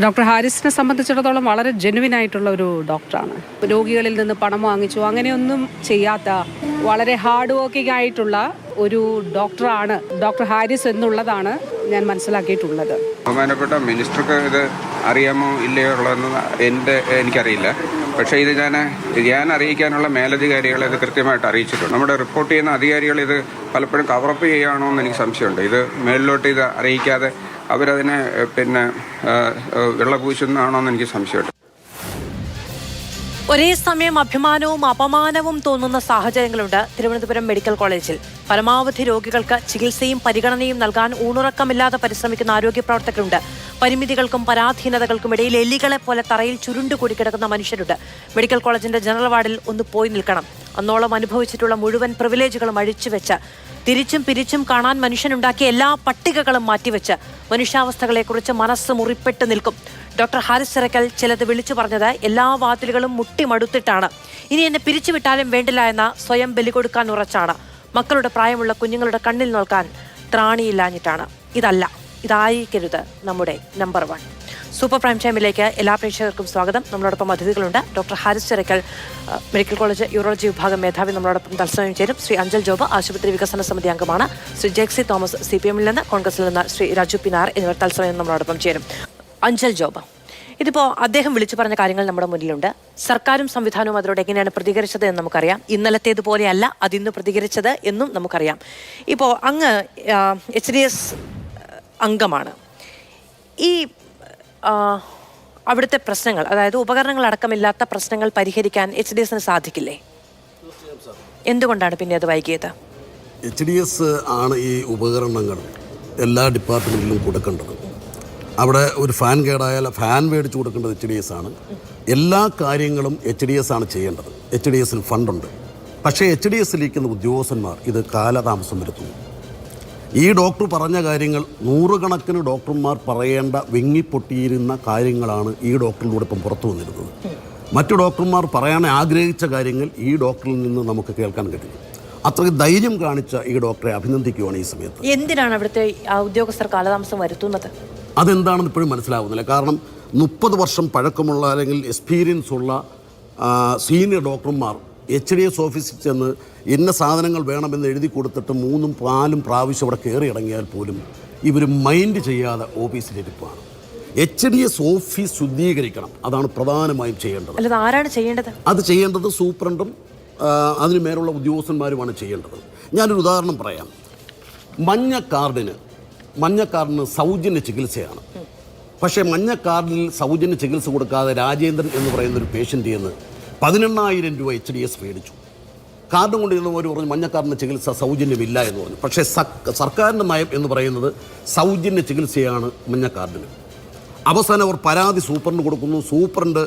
Doctor ഹാരിസിനെ സംബന്ധിച്ചിടത്തോളം വളരെ genuine ആയിട്ടുള്ള ഒരു ഡോക്ടറാണ്. രോഗികളിൽ നിന്ന് പണം വാങ്ങിച്ചു അങ്ങനെയൊന്നും ചെയ്യാത്ത വളരെ ഹാർഡ് വർക്കിംഗ് ആയിട്ടുള്ള ഒരു ഡോക്ടറാണ് ഡോക്ടർ ഹാരിസ് എന്നുള്ളതാണ് ഞാൻ മനസ്സിലാക്കിയിട്ടുള്ളത്. ബഹുമാനപ്പെട്ട മിനിസ്റ്റർക്ക് ഇത് അറിയാമോ ഇല്ലയോ ഉള്ളതെന്ന് എനിക്കറിയില്ല. പക്ഷേ ഇത് ഞാൻ അറിയിക്കാനുള്ള മേലധികാരികളെ ഇത് കൃത്യമായിട്ട് അറിയിച്ചിട്ടുണ്ട്. നമ്മുടെ റിപ്പോർട്ട് ചെയ്യുന്ന അധികാരികൾ ഇത് പലപ്പോഴും കവറപ്പ് ചെയ്യുകയാണോ എന്ന് എനിക്ക് സംശയമുണ്ട്. ഇത് മേളിലോട്ട് ഇത് അറിയിക്കാതെ അവരതിനെ വെള്ളപൂശുന്നതാണോ എന്ന് എനിക്ക് സംശയമുണ്ട്. ഒരേ സമയം അഭിമാനവും അപമാനവും തോന്നുന്ന സാഹചര്യങ്ങളുണ്ട് തിരുവനന്തപുരം മെഡിക്കൽ കോളേജിൽ. പരമാവധി രോഗികൾക്ക് ചികിത്സയും പരിഗണനയും നൽകാൻ ഊണുറക്കമില്ലാതെ പരിശ്രമിക്കുന്ന ആരോഗ്യ പ്രവർത്തകരുണ്ട്. പരിമിതികൾക്കും പരാധീനതകൾക്കും ഇടയിൽ എലികളെ പോലെ തറയിൽ ചുരുണ്ടുകൂടി കിടക്കുന്ന മനുഷ്യരുണ്ട്. മെഡിക്കൽ കോളേജിന്റെ ജനറൽ വാർഡിൽ ഒന്ന് പോയി നിൽക്കണം. അന്നോളം അനുഭവിച്ചിട്ടുള്ള മുഴുവൻ പ്രിവിലേജുകളും അഴിച്ചുവെച്ച് തിരിച്ചും പിരിച്ചും കാണാൻ മനുഷ്യനുണ്ടാക്കിയ എല്ലാ പട്ടികകളും മാറ്റിവെച്ച് മനുഷ്യാവസ്ഥകളെക്കുറിച്ച് മനസ്സ് മുറിപ്പെട്ട് നിൽക്കും. ഡോക്ടർ ഹാരിസ് ചിറക്കൽ ചിലത് വിളിച്ചു പറഞ്ഞത് എല്ലാ വാതിലുകളും മുട്ടിമടുത്തിട്ടാണ്. ഇനി എന്നെ പിരിച്ചുവിട്ടാലും വേണ്ടില്ല എന്ന സ്വയം ബലി കൊടുക്കാൻ ഉറച്ചാണ്. മക്കളുടെ പ്രായമുള്ള കുഞ്ഞുങ്ങളുടെ കണ്ണിൽ നോക്കാൻ ത്രാണിയില്ലാഞ്ഞിട്ടാണ്. ഇതായിരിക്കരുത് നമ്മുടെ നമ്പർ 1. സൂപ്പർ പ്രൈം ടൈമിലേക്ക് എല്ലാ പ്രേക്ഷകർക്കും സ്വാഗതം. നമ്മളോടൊപ്പം അതിഥികളുണ്ട്. Doctor Haris Chirakkal, medical college urology വിഭാഗം മേധാവി, നമ്മളോടൊപ്പം തത്സമയം ചേരും. ശ്രീ അഞ്ചൽ ജോബ്, ആശുപത്രി വികസന സമിതി അംഗമാണ്. ശ്രീ ജെക്സി തോമസ്, CPM നിന്ന്, കോൺഗ്രസിൽ നിന്ന് ശ്രീ രാജു പിനാർ എന്നിവർ തത്സമയം നമ്മളോടൊപ്പം ചേരും. അഞ്ചൽ ജോബ്, ഇതിപ്പോൾ അദ്ദേഹം വിളിച്ചു പറഞ്ഞ കാര്യങ്ങൾ നമ്മുടെ മുന്നിലുണ്ട്. സർക്കാരും സംവിധാനവും അതിനോട് എങ്ങനെയാണ് പ്രതികരിച്ചത് എന്ന് നമുക്കറിയാം. ഇന്നലത്തേതുപോലെയല്ല അതിന്ന് പ്രതികരിച്ചത് എന്നും നമുക്കറിയാം. ഇപ്പോൾ അങ്ങ് HDS അംഗമാണ്. ഈ അവിടുത്തെ പ്രശ്നങ്ങൾ, അതായത് ഉപകരണങ്ങൾ അടക്കമില്ലാത്ത പ്രശ്നങ്ങൾ പരിഹരിക്കാൻ HDSന് സാധിക്കില്ലേ? എന്തുകൊണ്ടാണ് പിന്നെ അത് വൈകിയത്? HDS ആണ് ഈ ഉപകരണങ്ങൾ എല്ലാ ഡിപ്പാർട്ട്മെൻറ്റിലും കൊടുക്കേണ്ടത്. അവിടെ ഒരു ഫാൻ കേടായാൽ ഫാൻ മേടിച്ചു കൊടുക്കേണ്ടത് HDS ആണ്. എല്ലാ കാര്യങ്ങളും HDS ആണ് ചെയ്യേണ്ടത്. HDSന് ഫണ്ടുണ്ട്. പക്ഷേ HDSിലിരിക്കുന്ന ഉദ്യോഗസ്ഥന്മാർ ഇത് കാലതാമസം വരുത്തുന്നു. ഈ ഡോക്ടർ പറഞ്ഞ കാര്യങ്ങൾ നൂറുകണക്കിന് ഡോക്ടർമാർ പറയേണ്ട വിങ്ങിപ്പൊട്ടിയിരുന്ന കാര്യങ്ങളാണ് ഈ ഡോക്ടറിലൂടെ ഇപ്പം പുറത്തു വന്നിരുന്നത്. മറ്റു ഡോക്ടർമാർ പറയാൻ ആഗ്രഹിച്ച കാര്യങ്ങൾ ഈ ഡോക്ടറിൽ നിന്ന് നമുക്ക് കേൾക്കാൻ കഴിയും. അത്രയും ധൈര്യം കാണിച്ച ഈ ഡോക്ടറെ അഭിനന്ദിക്കുകയാണ് ഈ സമയത്ത്. എന്തിനാണ് അവിടുത്തെ ഉദ്യോഗസ്ഥർ കാലതാമസം വരുത്തുന്നത്? അതെന്താണെന്ന് ഇപ്പോഴും മനസ്സിലാവുന്നില്ല. കാരണം 30 വർഷം പഴക്കമുള്ള അല്ലെങ്കിൽ എക്സ്പീരിയൻസ് ഉള്ള സീനിയർ ഡോക്ടർമാർ HDS ഓഫീസിൽ ചെന്ന് ഇന്ന സാധനങ്ങൾ വേണമെന്ന് എഴുതി കൊടുത്തിട്ട് 3ഉം 4ഉം പ്രാവശ്യം അവിടെ കയറി ഇറങ്ങിയാൽ പോലും ഇവർ മൈൻഡ് ചെയ്യാതെ ഓഫീസിലിരിപ്പാണ്. HDS office ശുദ്ധീകരിക്കണം. അതാണ് പ്രധാനമായും ചെയ്യേണ്ടത്. അല്ലാതെ ആരാണ് ചെയ്യേണ്ടത്? അത് ചെയ്യേണ്ടത് സൂപ്രണ്ടും അതിന് മേലുള്ള ഉദ്യോഗസ്ഥന്മാരുമാണ് ചെയ്യേണ്ടത്. ഞാനൊരു ഉദാഹരണം പറയാം. മഞ്ഞ കാർഡിന് സൗജന്യ ചികിത്സയാണ്. പക്ഷേ മഞ്ഞ കാർഡിൽ സൗജന്യ ചികിത്സ കൊടുക്കാതെ രാജേന്ദ്രൻ എന്ന് പറയുന്നൊരു പേഷ്യൻ്റ് എന്ന് 18,000 രൂപ HDS മേടിച്ചു. കാർഡും കൊണ്ട് ചെന്നവർ പറഞ്ഞു മഞ്ഞക്കാർഡിന് ചികിത്സ സൗജന്യമില്ല എന്ന് പറഞ്ഞു. പക്ഷേ സർക്കാരിൻ്റെ നയം എന്ന് പറയുന്നത് സൗജന്യ ചികിത്സയാണ് മഞ്ഞക്കാർഡിന്. അവസാനം അവർ പരാതി സൂപ്രണ്ട് കൊടുക്കുന്നു. സൂപ്രണ്ട്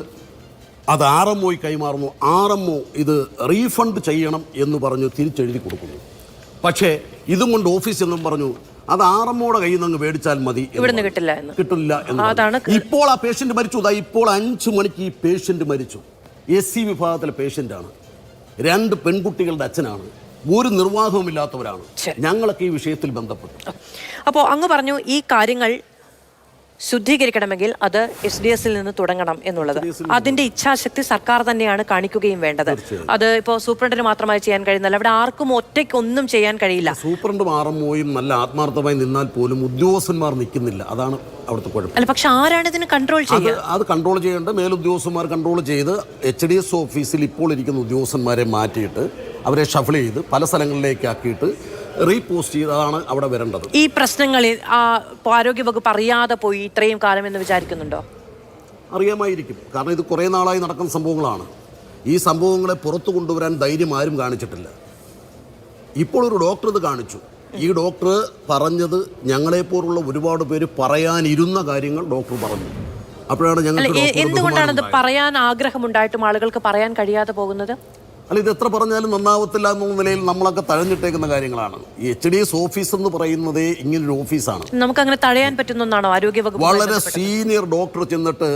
അത് RMO കൈമാറുന്നു. RMO ഇത് റീഫണ്ട് ചെയ്യണം എന്ന് പറഞ്ഞു തിരിച്ചെഴുതി കൊടുക്കുന്നു. പക്ഷേ ഇതും കൊണ്ട് ഓഫീസിൽ നിന്നും പറഞ്ഞു അത് RMOയുടെ കയ്യിൽ നിന്ന് മേടിച്ചാൽ മതി, കിട്ടില്ല എന്ന്. ഇപ്പോൾ ആ പേഷ്യൻ്റ് മരിച്ചു. ഇപ്പോൾ 5 മണിക്ക് ഈ പേഷ്യൻ്റ് മരിച്ചു. SC വിഭാഗത്തിലെ പേഷ്യൻ്റാണ്. 2 പെൺകുട്ടികളുടെ അച്ഛനാണ്. ഒരു നിർവാഹവുമില്ലാത്തവരാണ്. ഞങ്ങളൊക്കെ ഈ വിഷയത്തിൽ ബന്ധപ്പെട്ടു. അപ്പോൾ അങ്ങ് പറഞ്ഞു ഈ കാര്യങ്ങൾ ശുദ്ധീകരിക്കണമെങ്കിൽ അത് HDSൽ നിന്ന് തുടങ്ങണം എന്നുള്ളത്. അതിന്റെ ഇച്ഛാശക്തി സർക്കാർ തന്നെയാണ് കാണിക്കുകയും വേണ്ടത്. അത് ഇപ്പോൾ സൂപ്രണ്ടിന് മാത്രമായി ചെയ്യാൻ കഴിയുന്നില്ല. അവിടെ ആർക്കും ഒറ്റയ്ക്ക് ഒന്നും ചെയ്യാൻ കഴിയില്ല. സൂപ്രണ്ടും RMOയും നല്ല ആത്മാർത്ഥമായി നിന്നാൽ പോലും ഉദ്യോഗസ്ഥന്മാർ നിൽക്കുന്നില്ല. അതാണ് അവിടുത്തെ കുഴപ്പം. അല്ല, പക്ഷെ ആരാണ് ഇതിന് കൺട്രോൾ ചെയ്യുക? അത് കൺട്രോൾ ചെയ്യേണ്ട മേലുദ്യോഗസ്ഥന്മാർ കൺട്രോൾ ചെയ്ത് HDS ഓഫീസിൽ ഇപ്പോൾ ഇരിക്കുന്ന ഉദ്യോഗസ്ഥന്മാരെ മാറ്റിയിട്ട് അവരെ ഷഫിൾ ചെയ്ത് പല സ്ഥലങ്ങളിലേക്ക് ആക്കിയിട്ട് റീപോസ്റ്റ് ചെയ്തതാണ് അവിടെ വരേണ്ടത്. ഈ പ്രശ്നങ്ങളിൽ ആരോഗ്യവകുപ്പ് അറിയാതെ പോയി ഇത്രയും കാലം എന്ന് വിചാരിക്കുന്നുണ്ടോ? അറിയാമായിരിക്കും. കാരണം ഇത് കുറേ നാളായി നടക്കുന്ന സംഭവങ്ങളാണ്. ഈ സംഭവങ്ങളെ പുറത്തു കൊണ്ടുവരാൻ ധൈര്യം ആരും കാണിച്ചിട്ടില്ല. ഇപ്പോൾ ഒരു ഡോക്ടർ ഇത് കാണിച്ചു. ഈ ഡോക്ടർ പറഞ്ഞത് ഞങ്ങളെപ്പോലുള്ള ഒരുപാട് പേര് പറയാനിരുന്ന കാര്യങ്ങൾ ഡോക്ടർ പറഞ്ഞു. അപ്പോഴാണ് ഞങ്ങൾ എന്തുകൊണ്ടാണ് ഇത് പറയാൻ ആഗ്രഹമുണ്ടായിട്ടും ആളുകൾക്ക് പറയാൻ കഴിയാതെ പോകുന്നത്? അല്ല, ഇത് എത്ര പറഞ്ഞാലും നന്നാവത്തില്ല എന്നുള്ള നിലയിൽ നമ്മളൊക്കെ തഴഞ്ഞിട്ടേക്കുന്ന കാര്യങ്ങളാണ്. ഈ HDS ഓഫീസ് എന്ന് പറയുന്നത് ഇങ്ങനൊരു ഓഫീസാണ്. നമുക്ക് അങ്ങനെ തടയാൻ പറ്റുന്നതാണ് ആരോഗ്യവകുപ്പ്. വളരെ സീനിയർ ഡോക്ടർ ചെന്നിട്ട്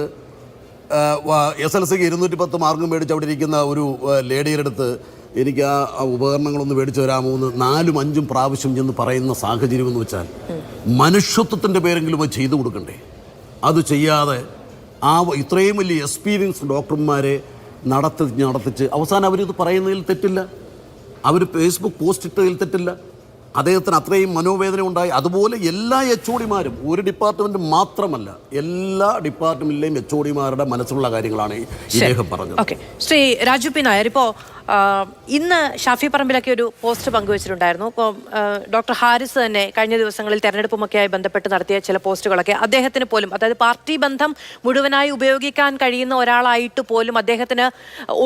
SLCക്ക് 210 മാർക്കും മേടിച്ച് അവിടെ ഇരിക്കുന്ന ഒരു ലേഡിയുടെ അടുത്ത് എനിക്ക് ആ ഉപകരണങ്ങളൊന്ന് മേടിച്ചു തരാമോ എന്ന് 4ഉം 5ഉം പ്രാവശ്യം ചെന്ന് പറയുന്ന സാഹചര്യം എന്ന് വെച്ചാൽ മനുഷ്യത്വത്തിൻ്റെ പേരെങ്കിലും അത് ചെയ്തു കൊടുക്കണ്ടേ? അത് ചെയ്യാതെ ഇത്രയും വലിയ എക്സ്പീരിയൻസ് ഡോക്ടർമാരെ നടത്തിച്ച് അവസാനം അവരിത് പറയുന്നതിൽ തെറ്റില്ല, അവർ ഫേസ്ബുക്ക് പോസ്റ്റ് ഇട്ടതിൽ തെറ്റില്ല, അദ്ദേഹത്തിന് അത്രയും മനോവേദന ഉണ്ടായി. അതുപോലെ എല്ലാ HODമാരും, ഒരു ഡിപ്പാർട്ട്മെൻറ്റ് മാത്രമല്ല, എല്ലാ ഡിപ്പാർട്ട്മെൻറ്റിലെയും HODമാരുടെ മനസ്സിലുള്ള കാര്യങ്ങളാണ് ഇദ്ദേഹം പറഞ്ഞത്. ഓക്കെ, ശ്രീ രാജു പി നായർ, ഇപ്പോൾ ഇന്ന് ഷാഫി പറമ്പിലൊക്കെ ഒരു പോസ്റ്റ് പങ്കുവച്ചിട്ടുണ്ടായിരുന്നു. ഇപ്പോൾ ഡോക്ടർ ഹാരിസ് തന്നെ കഴിഞ്ഞ ദിവസങ്ങളിൽ തെരഞ്ഞെടുപ്പുമൊക്കെയായി ബന്ധപ്പെട്ട് നടത്തിയ ചില പോസ്റ്റുകളൊക്കെ അദ്ദേഹത്തിന് പോലും, അതായത് പാർട്ടി ബന്ധം മുഴുവനായി ഉപയോഗിക്കാൻ കഴിയുന്ന ഒരാളായിട്ട് പോലും അദ്ദേഹത്തിന്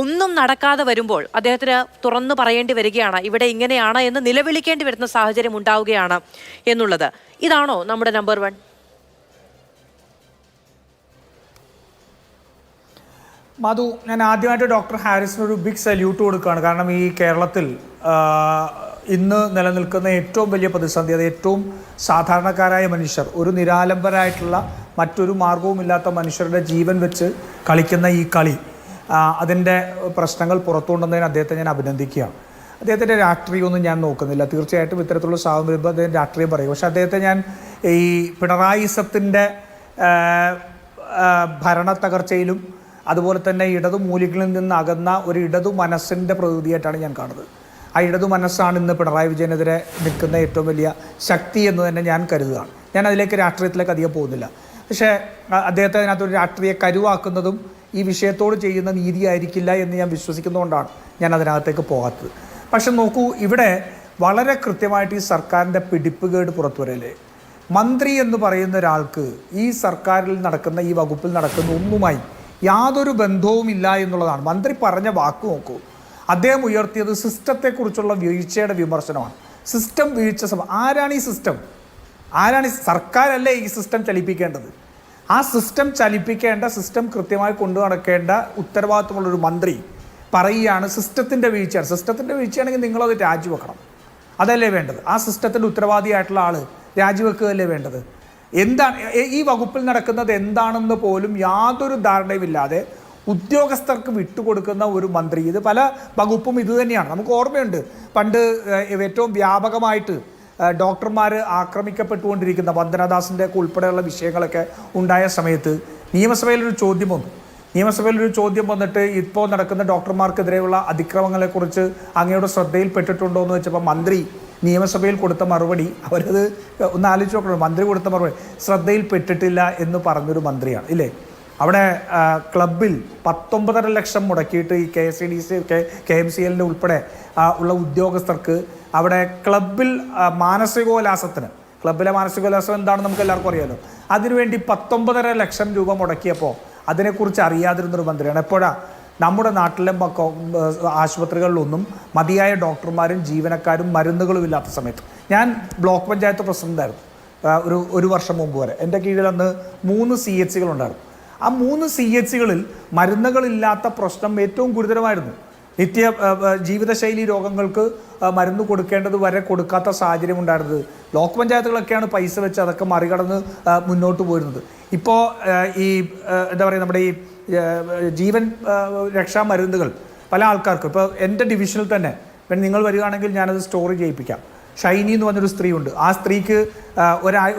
ഒന്നും നടക്കാതെ വരുമ്പോൾ അദ്ദേഹത്തിന് തുറന്നു പറയേണ്ടി വരികയാണ്, ഇവിടെ ഇങ്ങനെയാണ് എന്ന് നിലവിളിക്കേണ്ടി വരുന്ന സാഹചര്യം ഉണ്ടാവുകയാണ് എന്നുള്ളത്. ഇതാണോ നമ്മുടെ നമ്പർ 1? മധു, ഞാൻ ആദ്യമായിട്ട് ഡോക്ടർ ഹാരിസിനൊരു ബിഗ് സല്യൂട്ട് കൊടുക്കുകയാണ്. കാരണം ഈ കേരളത്തിൽ ഇന്ന് നിലനിൽക്കുന്ന ഏറ്റവും വലിയ പ്രതിസന്ധി, അത് ഏറ്റവും സാധാരണക്കാരായ മനുഷ്യർ, ഒരു നിരാലംബരായിട്ടുള്ള മറ്റൊരു മാർഗവുമില്ലാത്ത മനുഷ്യരുടെ ജീവൻ വെച്ച് കളിക്കുന്ന ഈ കളി, അതിൻ്റെ പ്രശ്നങ്ങൾ പുറത്തുകൊണ്ടുവന്നതിന് അദ്ദേഹത്തെ ഞാൻ അഭിനന്ദിക്കുകയാണ്. അദ്ദേഹത്തിൻ്റെ രാഷ്ട്രീയമൊന്നും ഞാൻ നോക്കുന്നില്ല, തീർച്ചയായിട്ടും ഇത്തരത്തിലുള്ള സാഹചര്യം വരുമ്പോൾ അദ്ദേഹം രാഷ്ട്രീയം പറയും. പക്ഷേ അദ്ദേഹത്തെ ഞാൻ ഈ പിണറായിസത്തിൻ്റെ ഭരണ തകർച്ചയിലും അതുപോലെ തന്നെ ഇടതു മൂല്യങ്ങളിൽ നിന്ന് അകന്ന ഒരു ഇടതു മനസ്സിൻ്റെ പ്രതിനിധിയായിട്ടാണ് ഞാൻ കാണുന്നത്. ആ ഇടതു മനസ്സാണ് ഇന്ന് പിണറായി വിജയനെതിരെ നിൽക്കുന്ന ഏറ്റവും വലിയ ശക്തി എന്ന് തന്നെ ഞാൻ കരുതുകയാണ്. ഞാൻ അതിലേക്ക് രാഷ്ട്രീയത്തിലേക്ക് അധികം പോകുന്നില്ല. പക്ഷേ അദ്ദേഹത്തെ അതിനകത്തൊരു രാഷ്ട്രീയ കരുവാക്കുന്നതും ഈ വിഷയത്തോട് ചെയ്യുന്ന നീതിയായിരിക്കില്ല എന്ന് ഞാൻ വിശ്വസിക്കുന്നതുകൊണ്ടാണ് ഞാൻ അതിനകത്തേക്ക് പോകാത്തത്. പക്ഷെ നോക്കൂ, ഇവിടെ വളരെ കൃത്യമായിട്ട് ഈ സർക്കാരിൻ്റെ പിടിപ്പുകേട് പുറത്തു വരല്ലേ. മന്ത്രി എന്ന് പറയുന്ന ഒരാൾക്ക് ഈ സർക്കാരിൽ നടക്കുന്ന, ഈ വകുപ്പിൽ നടക്കുന്ന ഒന്നുമായി യാതൊരു ബന്ധവുമില്ല എന്നുള്ളതാണ്. മന്ത്രി പറഞ്ഞ വാക്ക് നോക്കൂ, അദ്ദേഹം ഉയർത്തിയത് സിസ്റ്റത്തെക്കുറിച്ചുള്ള വീഴ്ചയുടെ വിമർശനമാണ്. സിസ്റ്റം വീഴ്ച ആരാണ് ഈ സിസ്റ്റം? സർക്കാരല്ലേ ഈ സിസ്റ്റം ചലിപ്പിക്കേണ്ടത്? ആ സിസ്റ്റം ചലിപ്പിക്കേണ്ട, സിസ്റ്റം കൃത്യമായി കൊണ്ടു നടക്കേണ്ട ഉത്തരവാദിത്തമുള്ളൊരു മന്ത്രി പറയുകയാണ് സിസ്റ്റത്തിൻ്റെ വീഴ്ചയാണ്. സിസ്റ്റത്തിൻ്റെ വീഴ്ചയാണെങ്കിൽ നിങ്ങളത് രാജിവെക്കണം, അതല്ലേ വേണ്ടത്? ആ സിസ്റ്റത്തിൻ്റെ ഉത്തരവാദിയായിട്ടുള്ള ആൾ രാജിവെക്കുകയല്ലേ വേണ്ടത്? എന്താണ് ഈ വകുപ്പിൽ നടക്കുന്നത് എന്താണെന്ന് പോലും യാതൊരു ധാരണയുമില്ലാതെ ഉദ്യോഗസ്ഥർക്ക് വിട്ടുകൊടുക്കുന്ന ഒരു മന്ത്രി. ഇത് പല വകുപ്പും ഇതുതന്നെയാണ്. നമുക്ക് ഓർമ്മയുണ്ട്, പണ്ട് ഏറ്റവും വ്യാപകമായിട്ട് ഡോക്ടർമാർ ആക്രമിക്കപ്പെട്ടുകൊണ്ടിരിക്കുന്ന വന്ദനദാസിൻ്റെ ഒക്കെ ഉൾപ്പെടെയുള്ള വിഷയങ്ങളൊക്കെ ഉണ്ടായ സമയത്ത് നിയമസഭയിലൊരു ചോദ്യം വന്നിട്ട് ഇപ്പോൾ നടക്കുന്ന ഡോക്ടർമാർക്കെതിരെയുള്ള അതിക്രമങ്ങളെക്കുറിച്ച് അങ്ങയുടെ ശ്രദ്ധയിൽപ്പെട്ടിട്ടുണ്ടോ എന്ന് വെച്ചപ്പോൾ മന്ത്രി നിയമസഭയിൽ കൊടുത്ത മറുപടി, അവരത് ഒന്ന് ആലോചിച്ച് നോക്കണം, മന്ത്രി കൊടുത്ത മറുപടി ശ്രദ്ധയിൽപ്പെട്ടിട്ടില്ല എന്ന് പറഞ്ഞൊരു മന്ത്രിയാണ് ഇല്ലേ. അവിടെ ക്ലബിൽ 19.5 ലക്ഷം മുടക്കിയിട്ട് ഈ KSDC KMCL ഉൾപ്പെടെ ഉള്ള ഉദ്യോഗസ്ഥർക്ക് അവിടെ ക്ലബിൽ ക്ലബിലെ മാനസികോല്ലാസം എന്താണെന്ന് നമുക്ക് എല്ലാവർക്കും അറിയാമല്ലോ. അതിനുവേണ്ടി 19.5 ലക്ഷം രൂപ മുടക്കിയപ്പോൾ അതിനെക്കുറിച്ച് അറിയാതിരുന്നൊരു മന്ത്രിയാണ്. എപ്പോഴാണ് നമ്മുടെ നാട്ടിലെ ആശുപത്രികളിലൊന്നും മതിയായ ഡോക്ടർമാരും ജീവനക്കാരും മരുന്നുകളും ഇല്ലാത്ത സമയത്ത്. ഞാൻ ബ്ലോക്ക് പഞ്ചായത്ത് പ്രസിഡൻ്റായിരുന്നു ഒരു വർഷം മുമ്പ് വരെ. എൻ്റെ കീഴിൽ അന്ന് 3 CHCകൾ ഉണ്ടായിരുന്നു. ആ 3 CHCകളിൽ മരുന്നുകളില്ലാത്ത പ്രശ്നം ഏറ്റവും ഗുരുതരമായിരുന്നു. ജീവിതശൈലി രോഗങ്ങൾക്ക് മരുന്ന് കൊടുക്കേണ്ടത് വരെ കൊടുക്കാത്ത സാഹചര്യം ഉണ്ടായിരുന്നത്. ബ്ലോക്ക് പഞ്ചായത്തുകളൊക്കെയാണ് പൈസ വെച്ച് അതൊക്കെ മറികടന്ന് മുന്നോട്ട് പോരുന്നത്. ഇപ്പോൾ ഈ എന്താ പറയുക, നമ്മുടെ ഈ ജീവൻ രക്ഷാ മരുന്നുകൾ പല ആൾക്കാർക്കും, ഇപ്പോൾ എൻ്റെ ഡിവിഷനിൽ തന്നെ നിങ്ങൾ വരികയാണെങ്കിൽ ഞാനത് സ്റ്റോറി ചെയ്യിപ്പിക്കാം. ഷൈനി എന്ന് പറഞ്ഞൊരു സ്ത്രീയുണ്ട്. ആ സ്ത്രീക്ക്